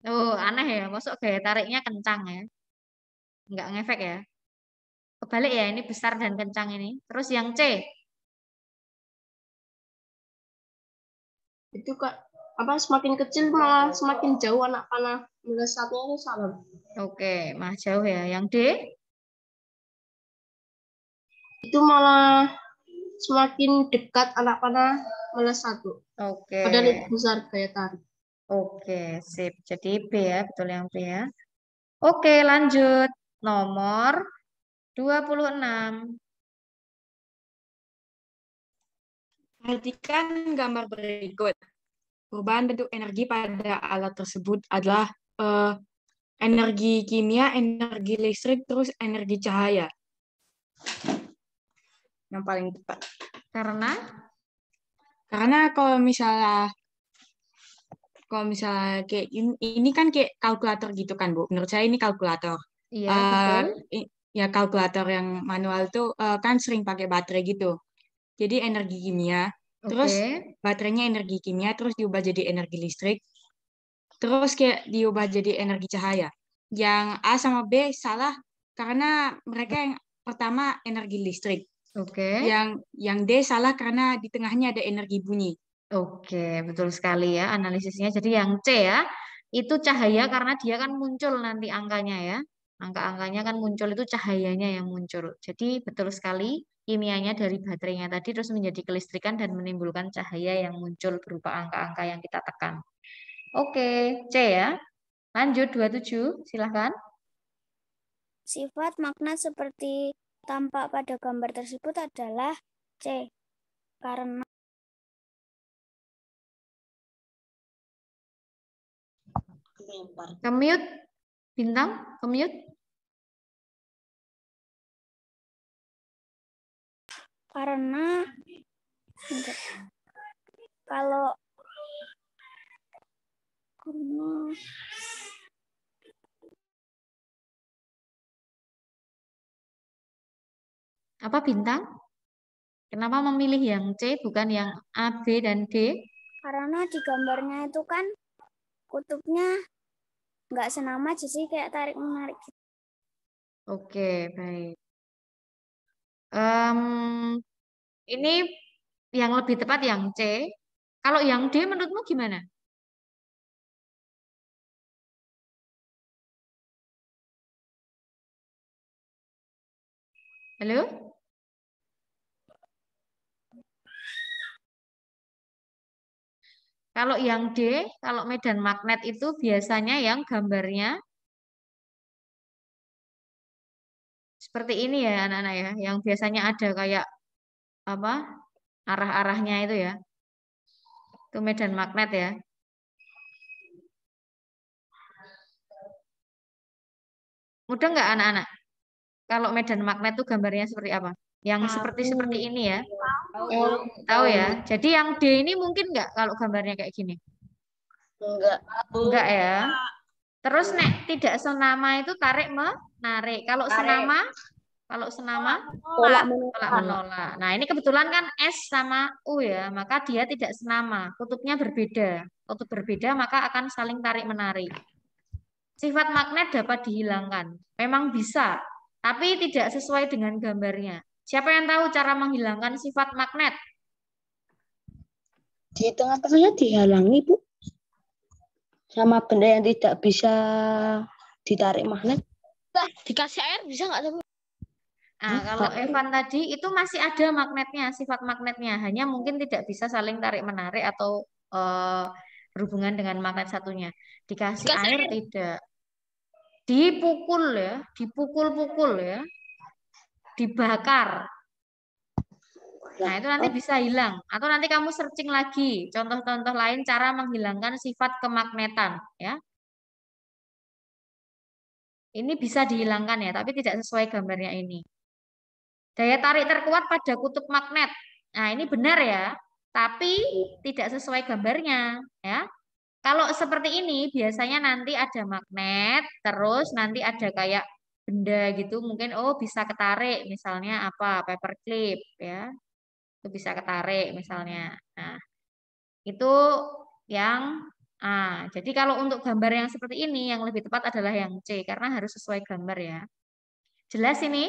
Oh, aneh ya. Masuk gaya tariknya kencang ya. Enggak ngefek ya. Kebalik ya, ini besar dan kencang ini. Terus yang C. Itu Kak, apa semakin kecil malah semakin jauh anak panah melesatnya itu salah. Oke, mah jauh ya. Yang D? Itu malah semakin dekat anak panah melesat, Bu. Oke. Padahal lebih besar gaya tarik. Oke, sip. Jadi B ya, betul yang B ya. Oke, lanjut. Nomor 26. Perhatikan gambar berikut. Perubahan bentuk energi pada alat tersebut adalah energi kimia, energi listrik, terus energi cahaya. Yang paling tepat. Karena kalau misalnya kayak ini kan kayak kalkulator gitu kan, Bu. Menurut saya ini kalkulator. Iya, betul. Ya kalkulator yang manual itu kan sering pakai baterai gitu. Jadi energi kimia, terus baterainya energi kimia, terus diubah jadi energi listrik, terus kayak diubah jadi energi cahaya. Yang A sama B salah karena mereka yang pertama energi listrik. Yang D salah karena di tengahnya ada energi bunyi. Oke, betul sekali ya analisisnya. Jadi yang C ya, itu cahaya karena dia kan muncul nanti angkanya ya. Angka-angkanya kan muncul, itu cahayanya yang muncul. Jadi betul sekali kimianya dari baterainya tadi terus menjadi kelistrikan dan menimbulkan cahaya yang muncul berupa angka-angka yang kita tekan. Oke, C ya. Lanjut 27, silahkan. Sifat magnet seperti tampak pada gambar tersebut adalah C. Karena Kemute, Bintang, kemute. Karena kalau Apa Bintang? Kenapa memilih yang C bukan yang A, B, dan D? Karena di gambarnya itu kan kutubnya nggak senama, jadi kayak tarik-menarik gitu. Oke, baik. Ini yang lebih tepat yang C. Kalau yang D menurutmu gimana? Halo? Kalau yang D, kalau medan magnet itu biasanya yang gambarnya seperti ini ya anak-anak ya, yang biasanya ada kayak apa arah-arahnya itu ya. Itu medan magnet ya. Mudah nggak anak-anak? Kalau medan magnet itu gambarnya seperti apa? Yang seperti ini ya. Tahu ya. Jadi yang D ini mungkin nggak kalau gambarnya kayak gini? Enggak ya. Terus nek tidak senama itu tarik menarik. Kalau senama Tolak menolak. Nah, ini kebetulan kan S sama U ya, maka dia tidak senama, kutubnya berbeda. Kutub berbeda maka akan saling tarik menarik. Sifat magnet dapat dihilangkan. Memang bisa, tapi tidak sesuai dengan gambarnya. Siapa yang tahu cara menghilangkan sifat magnet? Di tengah-tengahnya dihalangi, Bu. Sama benda yang tidak bisa ditarik magnet. Dikasih air bisa nggak tuh, Bu? Nah, kalau Evan tadi itu masih ada magnetnya, sifat magnetnya. Hanya mungkin tidak bisa saling tarik-menarik atau berhubungan dengan magnet satunya. Dikasih air tidak. Dipukul ya, dipukul-pukul ya. Dibakar. Nah, itu nanti bisa hilang. Atau nanti kamu searching lagi contoh-contoh lain cara menghilangkan sifat kemagnetan ya. Ini bisa dihilangkan ya, tapi tidak sesuai gambarnya ini. Daya tarik terkuat pada kutub magnet. Nah, ini benar ya, tapi tidak sesuai gambarnya ya. Kalau seperti ini biasanya nanti ada magnet, terus nanti ada kayak benda gitu, mungkin oh bisa ketarik misalnya apa? Paperclip ya. Itu bisa ketarik misalnya. Nah, itu yang A. Jadi kalau untuk gambar yang seperti ini yang lebih tepat adalah yang C karena harus sesuai gambar ya. Jelas ini?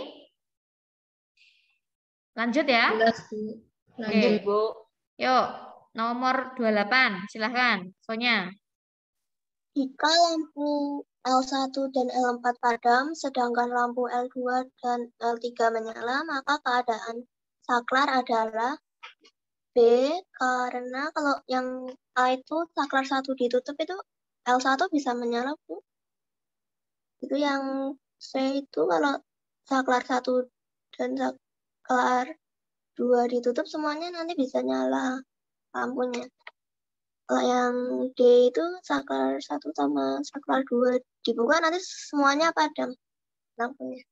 Lanjut ya. Lanjut, Oke. Bu. Yuk, nomor 28. Silahkan, Sonya. Jika lampu L1 dan L4 padam, sedangkan lampu L2 dan L3 menyala, maka keadaan saklar adalah B, karena kalau yang A itu saklar 1 ditutup itu L1 bisa menyala, Bu. Itu yang C itu kalau saklar 1 dan saklar 2 ditutup semuanya nanti bisa nyala lampunya. Kalau yang D itu saklar 1 sama saklar 2 dibuka nanti semuanya padam lampunya.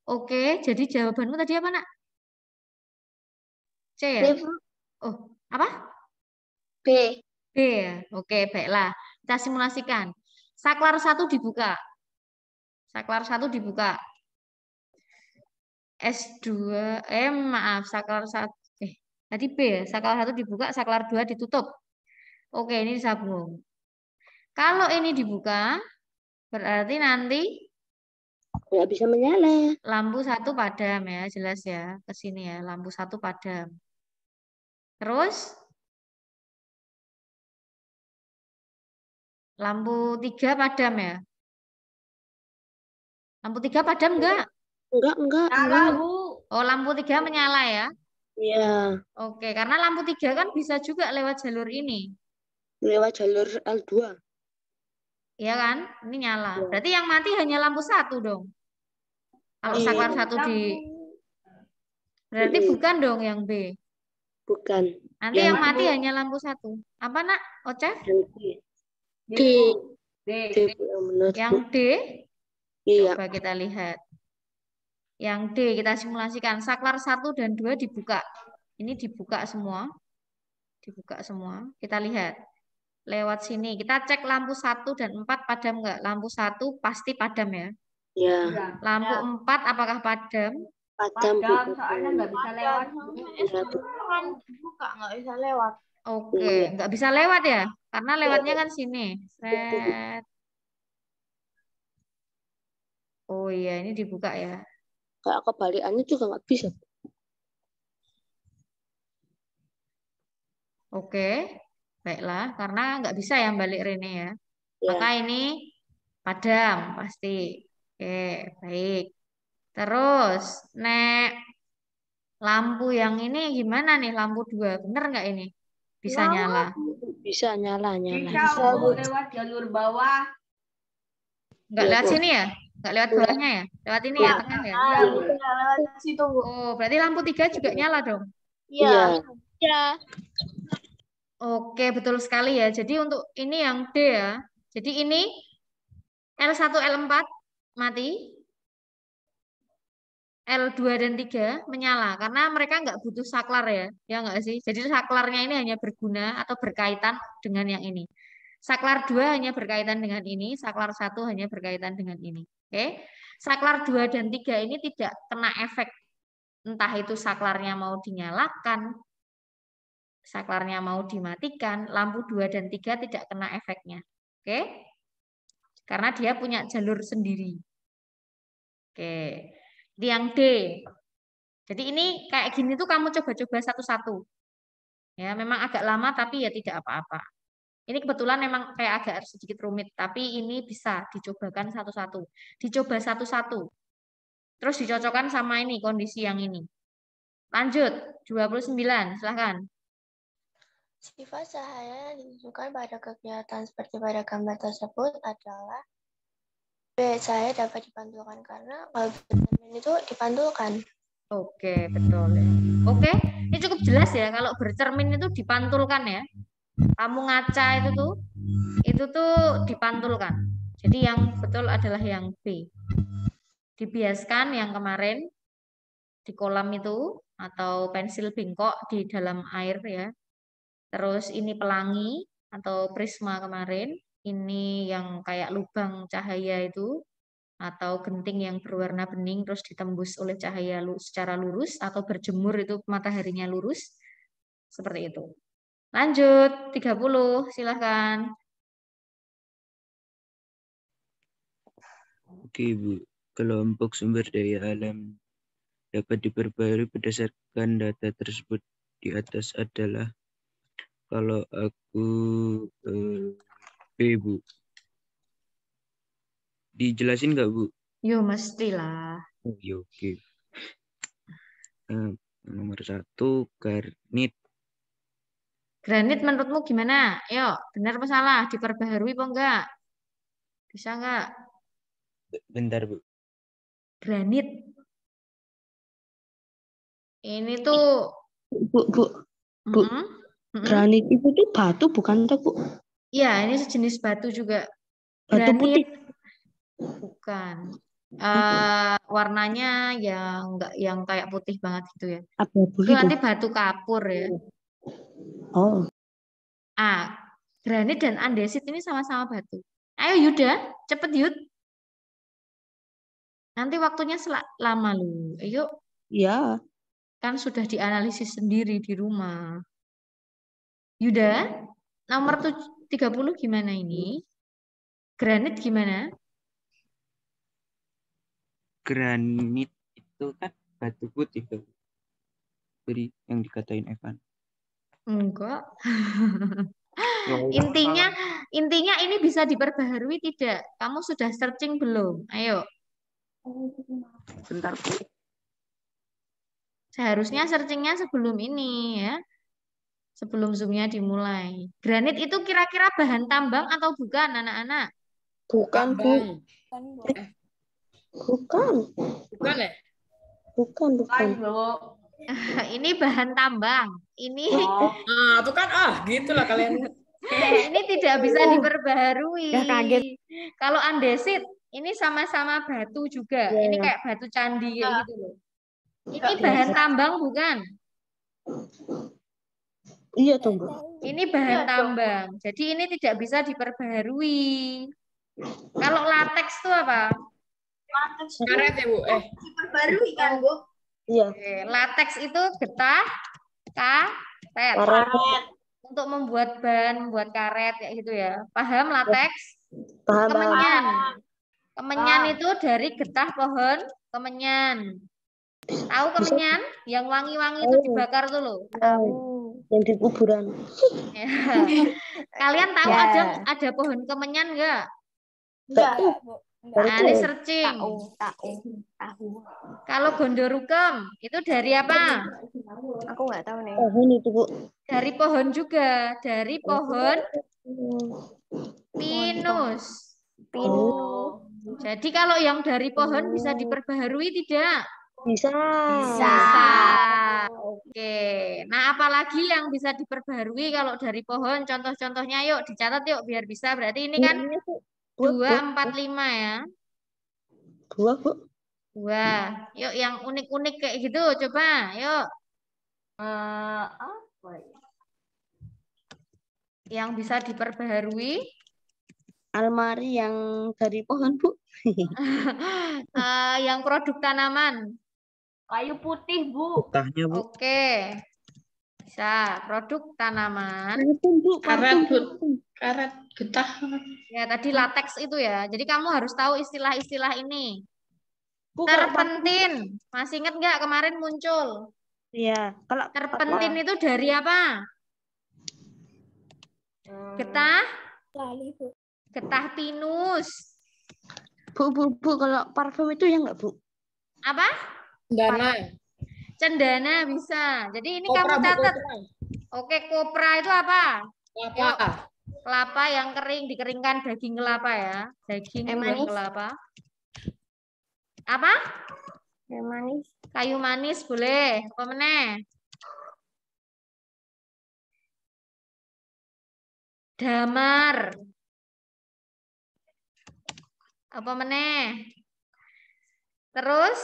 Oke, jadi jawabanmu tadi apa, Nak? C ya? B, Bu. Oh, apa? B. B ya? Oke, baiklah. Kita simulasikan. Saklar 1 dibuka. Saklar 1 dibuka. S2, maaf, saklar 1. Tadi B ya? Saklar 1 dibuka, saklar 2 ditutup. Oke, ini disambung. Kalau ini dibuka, berarti nanti nggak bisa menyala. Lampu 1 padam ya, jelas ya. Ke sini ya, lampu 1 padam. Terus lampu 3 padam ya. Lampu 3 padam enggak? Enggak. Bu. Oh, lampu 3 menyala ya? Iya. Oke, karena lampu 3 kan bisa juga lewat jalur ini. Lewat jalur L2. Iya kan? Ini nyala. Berarti yang mati hanya lampu satu dong. Kalau saklar satu berarti bukan dong yang B. Bukan. Nanti yang mati hanya lampu satu. Apa nak? Oceh? D. Yang D? Iya. Coba kita lihat. Yang D kita simulasikan. Saklar 1 dan 2 dibuka. Ini dibuka semua. Dibuka semua. Kita lihat. Lewat sini. Kita cek lampu 1 dan 4 padam nggak? Lampu 1 pasti padam ya. Ya. Lampu 4 apakah padam? Padam, soalnya nggak bisa lewat. Kan buka nggak bisa lewat. Oke, nggak bisa lewat ya? Karena lewatnya kan sini. Set. Oh iya, ini dibuka ya. Kayak kebalikannya juga nggak bisa. Oke, baiklah. Karena nggak bisa ya balik Rene ya. Maka ini padam pasti. Oke, baik. Terus, nek lampu yang ini gimana nih? Lampu 2, bener nggak ini? Bisa nyala? Bisa nyala. Bisa lewat jalur bawah. Nggak lewat sini ya? Nggak lewat bawahnya ya? Lewat ini ya, tengah ya? Bisa lewat situ, Bu. Oh, berarti lampu 3 juga nyala dong? Iya. Iya. Oke, betul sekali ya. Jadi untuk ini yang D ya. Jadi ini L1, L4 mati. L2 dan 3 menyala. Karena mereka nggak butuh saklar ya. Ya nggak sih? Jadi saklarnya ini hanya berguna atau berkaitan dengan yang ini. Saklar 2 hanya berkaitan dengan ini. Saklar 1 hanya berkaitan dengan ini. Oke. Saklar 2 dan 3 ini tidak kena efek. Entah itu saklarnya mau dinyalakan, saklarnya mau dimatikan, lampu 2 dan 3 tidak kena efeknya. Oke? Karena dia punya jalur sendiri. Oke. Di yang D. Jadi ini kayak gini tuh kamu coba-coba satu-satu. Ya, memang agak lama tapi ya tidak apa-apa. Ini kebetulan memang kayak agak sedikit rumit, tapi ini bisa dicobakan satu-satu. Dicoba satu-satu. Terus dicocokkan sama ini, kondisi yang ini. Lanjut, 29, silahkan. Sifat cahaya yang ditunjukkan pada kegiatan seperti pada gambar tersebut adalah B. Cahaya dapat dipantulkan karena kalau bercermin itu dipantulkan. Oke, betul ya. Oke, ini cukup jelas ya kalau bercermin itu dipantulkan ya. Kamu ngaca itu tuh dipantulkan. Jadi yang betul adalah yang B. Dibiaskan yang kemarin di kolam itu atau pensil bengkok di dalam air ya. Terus ini pelangi atau prisma kemarin. Ini yang kayak lubang cahaya itu atau genting yang berwarna bening terus ditembus oleh cahaya secara lurus atau berjemur itu mataharinya lurus. Seperti itu. Lanjut, 30, silahkan. Oke, Bu. Kelompok sumber daya alam dapat diperbarui berdasarkan data tersebut di atas adalah kalau aku B, Bu. Dijelasin nggak, Bu? Yo, mestilah. Oh, iya, oke. Nomor 1, granit. Granit menurutmu gimana? Yuk, benar apa salah? Diperbaharui apa enggak? Bisa enggak? Bentar, Bu. Granit. Ini tuh Bu. Granit itu tuh batu bukan tuh, Bu? Iya, ini sejenis batu juga. Batu putih. Bukan. Warnanya yang enggak yang kayak putih banget gitu ya. Abu-abu Itu gitu. nanti batu kapur ya. Oh. Granit dan andesit ini sama-sama batu. Ayo Yuda, cepet Yud. Nanti waktunya lama lu. Ayo. Iya. Kan sudah dianalisis sendiri di rumah. Yuda, nomor 30 gimana ini? Granit gimana? Granit itu kan batu putih, tuh. Jadi yang dikatain Evan. Enggak. Intinya ini bisa diperbaharui tidak? Kamu sudah searching belum? Ayo. Bentar, Bu. Seharusnya searchingnya sebelum ini ya. Sebelum Zoom-nya dimulai. Granit itu kira-kira bahan tambang atau bukan, anak-anak? Bukan, Bu. Bukan. Bukan ya? Bukan. Ini bahan tambang. Ini Itu kan gitulah kalian. ini tidak bisa diperbaharui. Kalau andesit ini sama-sama batu juga. Ini kayak batu candi kayak gitu loh. Ini bahan tambang bukan? Iya dong, Bu. Ini bahan tambang. Jadi ini tidak bisa diperbaharui. Kalau latex itu apa? Karet ya, Bu? Diperbarui kan, Bu? Iya. Latex itu getah, karet. Untuk membuat ban, membuat karet kayak gitu ya. Paham latex? Paham. Kemenyan. Kemenyan itu dari getah pohon kemenyan. Tahu kemenyan? Yang wangi-wangi itu dibakar tuh loh. Tahu. Yang di kuburan. Ya. Kalian tahu ada pohon kemenyan enggak? Enggak, Bu. Ini searching. Tahu. Kalau gondorukem itu dari apa? Aku nggak tahu nih. Pohon itu, Bu. Dari pohon juga, dari pohon pinus. Jadi kalau yang dari pohon bisa diperbaharui tidak? Bisa. Oke. Nah, apalagi yang bisa diperbaharui kalau dari pohon? Contoh-contohnya yuk dicatat yuk biar bisa. Berarti ini kan 2, 4, 5 ya. 2, Bu. 2. Yuk yang unik-unik kayak gitu coba. Yuk. Yang bisa diperbaharui? Almari yang dari pohon, Bu. Yang produk tanaman. Kayu putih, Bu. Getahnya, Bu. Oke. Bisa. Produk tanaman. Karet, getah. Ya, tadi latex itu ya. Jadi kamu harus tahu istilah-istilah ini. Terpentin. Masih ingat nggak kemarin muncul? Iya. Kalau terpentin itu dari apa? Getah? Getah pinus. Bu, kalau parfum itu ya enggak, Bu? Apa? Cendana bisa. Jadi ini kamu catat. Oke, kopra itu apa? Kelapa yang kering, dikeringkan daging kelapa ya. Daging buah kelapa. Apa? Kayu manis. Kayu manis boleh. Apa meneh? Damar. Apa meneh? Terus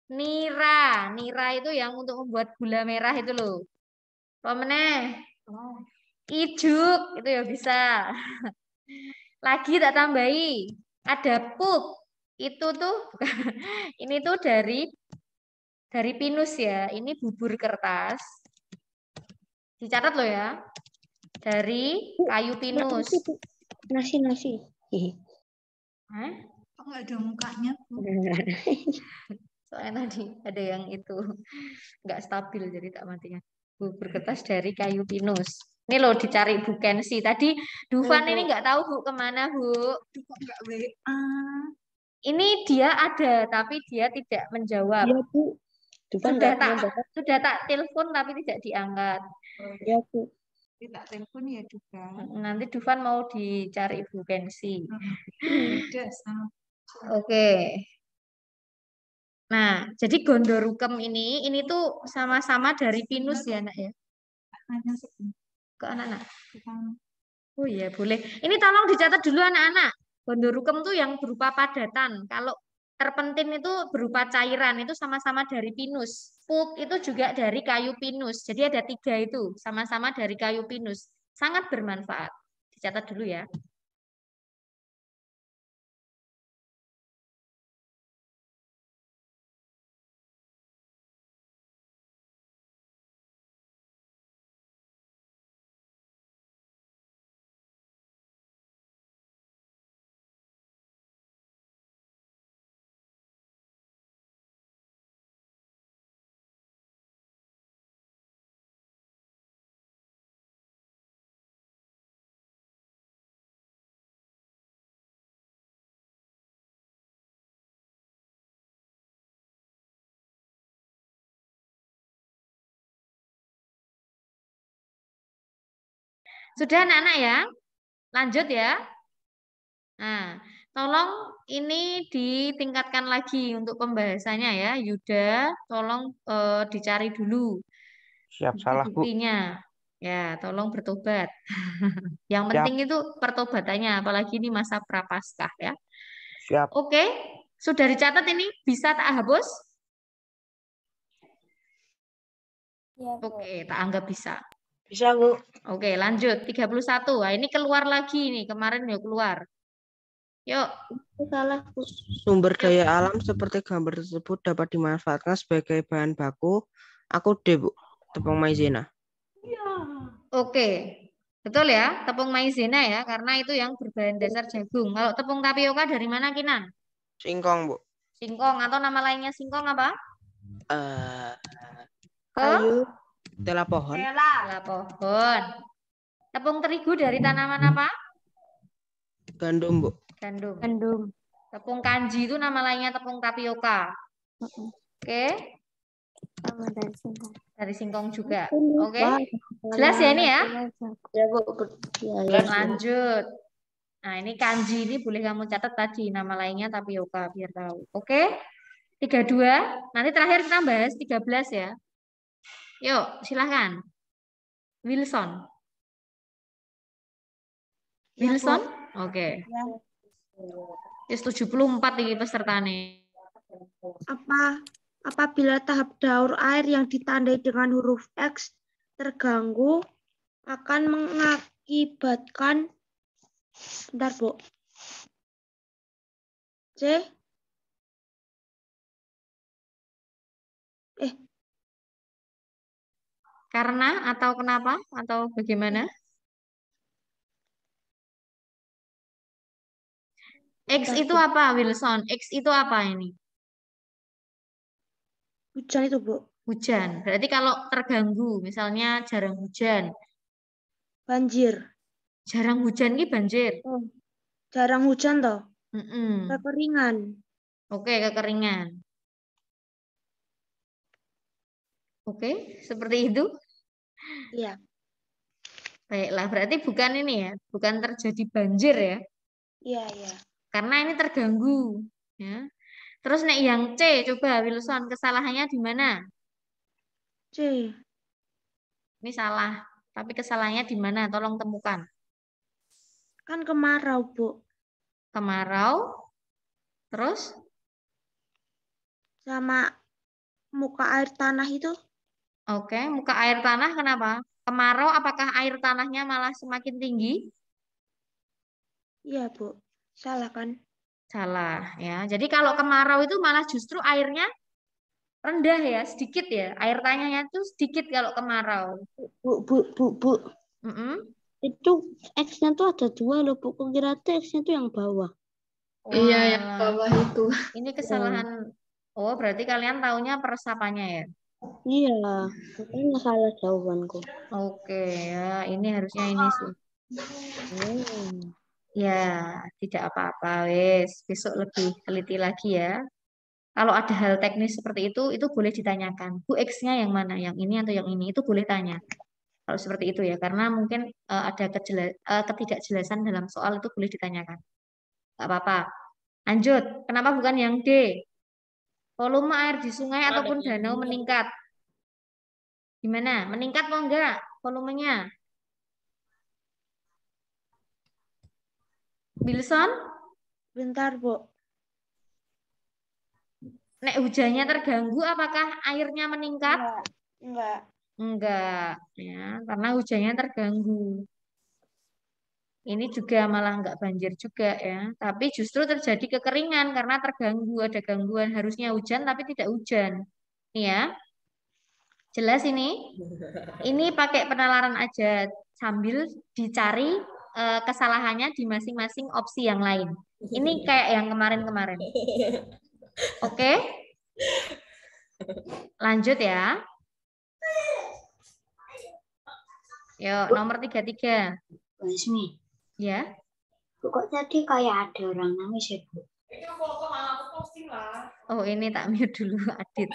nira. Nira itu yang untuk membuat gula merah itu loh. Apa meneh? Ijuk itu ya bisa. Lagi tak tambahi. Ada pup. Itu tuh ini tuh dari pinus ya. Ini bubur kertas. Dicatat loh ya. Dari kayu pinus. Nasi. Hah? Kok nggak ada mukanya, Bu? Soalnya tadi ada yang itu nggak stabil jadi tak matikan. Bubur kertas dari kayu pinus. Ini loh dicari Bu Kensi. Tadi Dufan ini nggak tahu Bu kemana Bu. Nggak WA. Ini dia ada tapi dia tidak menjawab. Iya, Bu. Dufan sudah tak telepon tapi tidak diangkat. Iya, Bu. Tak telepon ya Dufan. Nanti Dufan mau dicari Bu Kensi. Oke. Nah, jadi gondorukem ini tuh sama-sama dari pinus ya, Nak ya. Ke anak-anak. Oh iya, boleh. Ini tolong dicatat dulu anak-anak. Gondorukem tuh yang berupa padatan. Kalau terpentin itu berupa cairan, itu sama-sama dari pinus. Pulp itu juga dari kayu pinus. Jadi ada 3 itu, sama-sama dari kayu pinus. Sangat bermanfaat. Dicatat dulu ya. Sudah anak-anak ya? Lanjut ya. Nah, tolong ini ditingkatkan lagi untuk pembahasannya ya, Yuda. Tolong dicari dulu Siap, salah, Bu. buktinya. Ya, tolong bertobat. Yang Siap. penting itu pertobatannya, apalagi ini masa prapaskah ya. Siap. Oke, sudah dicatat ini, bisa tak hapus? Ya, Bu. Oke, tak anggap bisa. Bisa, Bu. Oke, lanjut. 31. Nah, ini keluar lagi nih. Kemarin ya keluar. Yuk. Salah, Bu. Sumber daya alam seperti gambar tersebut dapat dimanfaatkan sebagai bahan baku. Aku D, Bu. Tepung maizena. Oke. Betul ya, tepung maizena ya, karena itu yang berbahan dasar jagung. Kalau tepung tapioka dari mana, Kinan? Singkong, Bu. Singkong, atau nama lainnya singkong apa? Kayu. Tela pohon. Tela pohon. Tepung terigu dari tanaman apa? Gandum, Bu. Gandum. Tepung kanji itu nama lainnya tepung tapioka. Oke. Dari singkong juga. Oke. Jelas ya ini ya? Ya, Bu. Ya. Lanjut. Nah, ini kanji ini boleh kamu catat tadi. Nama lainnya tapioka, biar tahu. Oke. 32. Nanti terakhir kita bahas 13 ya. Yuk, silahkan. Wilson. Wilson? Oke. Yes, 74 ini pesertanya. Apabila tahap daur air yang ditandai dengan huruf X terganggu akan mengakibatkan bentar, Bu. C. Karena atau kenapa atau bagaimana? X itu apa, Wilson? X itu apa ini? Hujan itu, Bu. Hujan. Berarti kalau terganggu, misalnya jarang hujan. Banjir. Jarang hujan ini banjir. Jarang hujan toh. Kekeringan. Oke, kekeringan. Oke, seperti itu. Iya. Baiklah, berarti bukan ini ya, bukan terjadi banjir ya. Iya. Karena ini terganggu, ya. Terus nek yang C, coba Wilson, kesalahannya di mana? C. Ini salah, tapi kesalahannya di mana? Tolong temukan. Kan kemarau, Bu. Kemarau, terus? Sama muka air tanah itu. Oke, muka air tanah kenapa? Kemarau, apakah air tanahnya malah semakin tinggi? Iya, Bu. Salah kan? Salah, ya. Jadi kalau kemarau itu malah justru airnya rendah ya, sedikit ya. Air tanahnya itu sedikit kalau kemarau. Bu. Itu X-nya tuh ada 2 loh, Bu. Kira tuh X-nya tuh yang bawah. Iya, yang bawah itu. Ini kesalahan. Oh, berarti kalian taunya peresapannya ya? Iya, makanya salah jawabanku. Oke, ya. Ini harusnya ini sih. Ya, tidak apa-apa, wes. Besok lebih teliti lagi ya. Kalau ada hal teknis seperti itu boleh ditanyakan. Bu X-nya yang mana? Yang ini atau yang ini? Itu boleh tanya. Kalau seperti itu ya, karena mungkin ada ketidakjelasan dalam soal itu boleh ditanyakan. Gak apa-apa. Lanjut. Kenapa bukan yang D? Volume air di sungai ataupun danau meningkat. Gimana? Meningkat mau enggak volumenya? Wilson? Bentar, Bu. Nek hujannya terganggu, apakah airnya meningkat? Enggak, ya, karena hujannya terganggu. Ini juga malah enggak banjir juga ya, tapi justru terjadi kekeringan karena terganggu, ada gangguan. Harusnya hujan tapi tidak hujan. Nih ya, jelas ini? Ini pakai penalaran aja sambil dicari kesalahannya di masing-masing opsi yang lain. Ini kayak yang kemarin-kemarin. Oke? Lanjut ya. Yuk, nomor 33. Ismi. Ya. Kok tadi kayak ada orang nangis ya, Bu? Oh, ini tak mute dulu, Adit.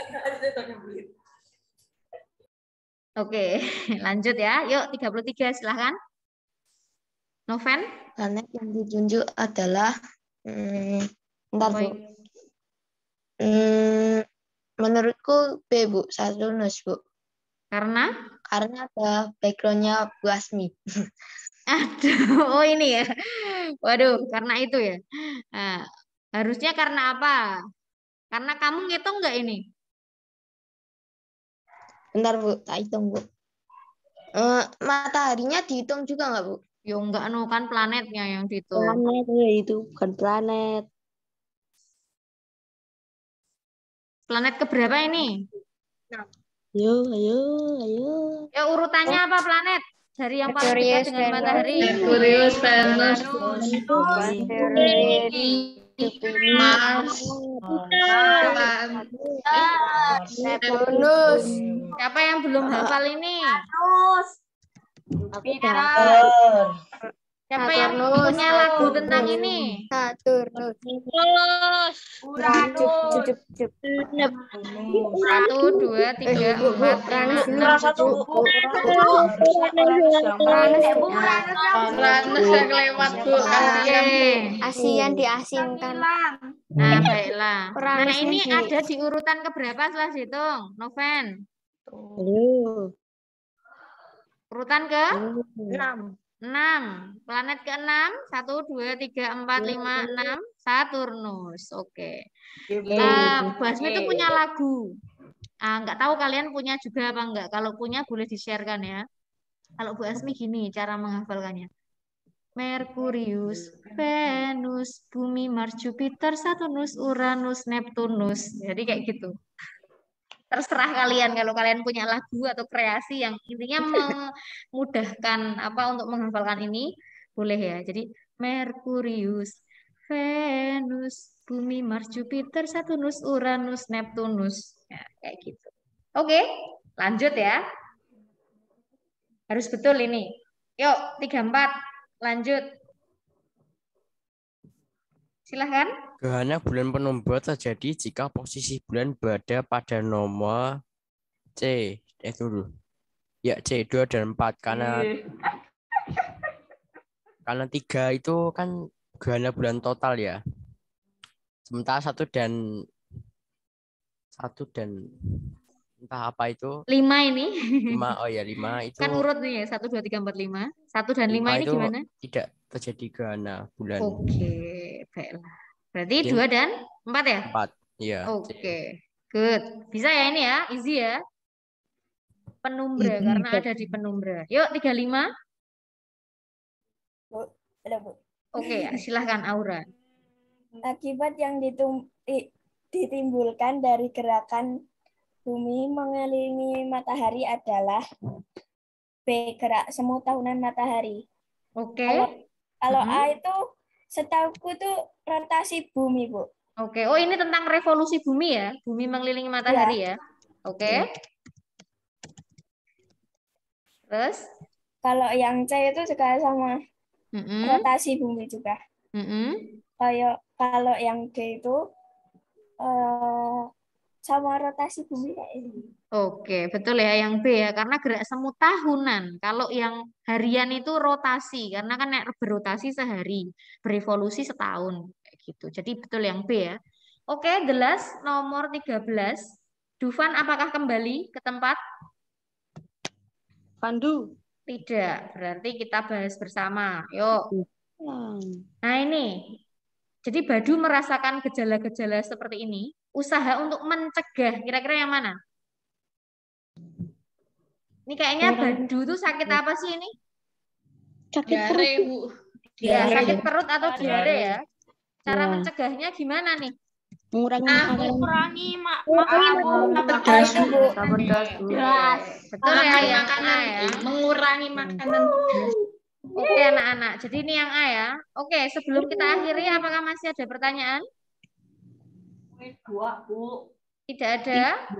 Oke, lanjut ya. Yuk, 33 silahkan. Noven? Planet yang ditunjuk adalah bentar, Bu. Menurutku B, Bu. Saturnus, Bu. Karena? Karena ada background-nya Bu Asmi. Aduh, oh ini ya. Waduh, karena itu ya. Nah, harusnya karena apa? Karena kamu ngitung nggak ini? Bentar, Bu. Tak hitung, Bu. Mataharinya dihitung juga nggak, Bu? Ya enggak, no, kan planetnya yang dihitung. Planet ya, itu bukan planet. Planet keberapa ini? Ayo. Ya urutannya apa planet? Dari yang paling dekat Merkurius, dengan matahari. Merkurius, Venus, Mars, Neptunus. Siapa yang belum hafal ini? Jupiter. Siapa yang punya lagu tentang ini? Saturnus. Uranus. 1, 2, 3, 4, 5, 6, 7. Uranus yang lewat, Bu. Asian diasingkan. Nah, baiklah. Nah, Uranus ini ini. ada di urutan keberapa setelah dihitung? Noven. Urutan ke? 6. 6. Planet ke-6. 1, 2, 3, 4, 5, 6. Saturnus. Oke. Bu Asmi itu punya lagu. Nggak tahu kalian punya juga apa enggak. Kalau punya boleh di-share-kan ya. Kalau Bu Asmi gini cara menghafalkannya. Merkurius, Venus, Bumi, Mars, Jupiter, Saturnus, Uranus, Neptunus. Jadi kayak gitu. Terserah kalian kalau kalian punya lagu atau kreasi yang intinya memudahkan apa untuk menghafalkan ini, boleh ya. Jadi Merkurius, Venus, Bumi, Mars, Jupiter, Saturnus, Uranus, Neptunus. Ya, kayak gitu. Oke, lanjut ya. Harus betul ini. Yuk, 34. Lanjut. Silahkan. Gerhana bulan penumbra terjadi jika posisi bulan berada pada nomor C. Dulu. Ya, C, 2 dan 4. Karena 3 itu kan gerhana bulan total ya. Sementara 1 dan entah apa itu. 5 ini. 5, oh ya 5 itu. Kan urut nih ya, 1, 2, 3, 4, 5. 1 dan 5 ini itu gimana? Tidak terjadi gerhana bulan. Oke, baiklah. Berarti 2 dan 4 ya? 4, iya. Oke, good. Bisa ya ini ya, easy ya. Penumbra, karena ada di penumbra. Yuk, 35. Bu, ada Bu. Oke, silahkan Aura. Akibat yang ditimbulkan dari gerakan bumi mengelilingi matahari adalah B. Gerak semu tahunan matahari. Oke. Kalau A itu setauku itu rotasi bumi, Bu. Oke, oh ini tentang revolusi bumi ya? Bumi mengelilingi matahari ya? Oke. Terus? Kalau yang C itu juga sama rotasi bumi juga. Kalau yang D itu sama rotasi bumi kayak ini. Oke, betul ya yang B ya, karena gerak semu tahunan. Kalau yang harian itu rotasi, karena kan berotasi sehari, berevolusi setahun kayak gitu. Jadi betul yang B ya. Oke, jelas nomor 13. Dufan apakah kembali ke tempat? Pandu. Tidak, berarti kita bahas bersama. Yuk. Nah ini, jadi Badu merasakan gejala-gejala seperti ini. Usaha untuk mencegah, kira-kira yang mana? Ini kayaknya Badu tuh sakit apa sih ini? Sakit perut, Bu. Ya, sakit perut atau diare ya. Cara mencegahnya gimana nih? Mengurangi makanan pedas, Bu. Jelas. Betul ya yang makanan, A ya. mengurangi makanan. Oke anak-anak, jadi ini yang A ya. Oke, sebelum kita akhiri, apakah masih ada pertanyaan? Dua, Bu. Tidak ada.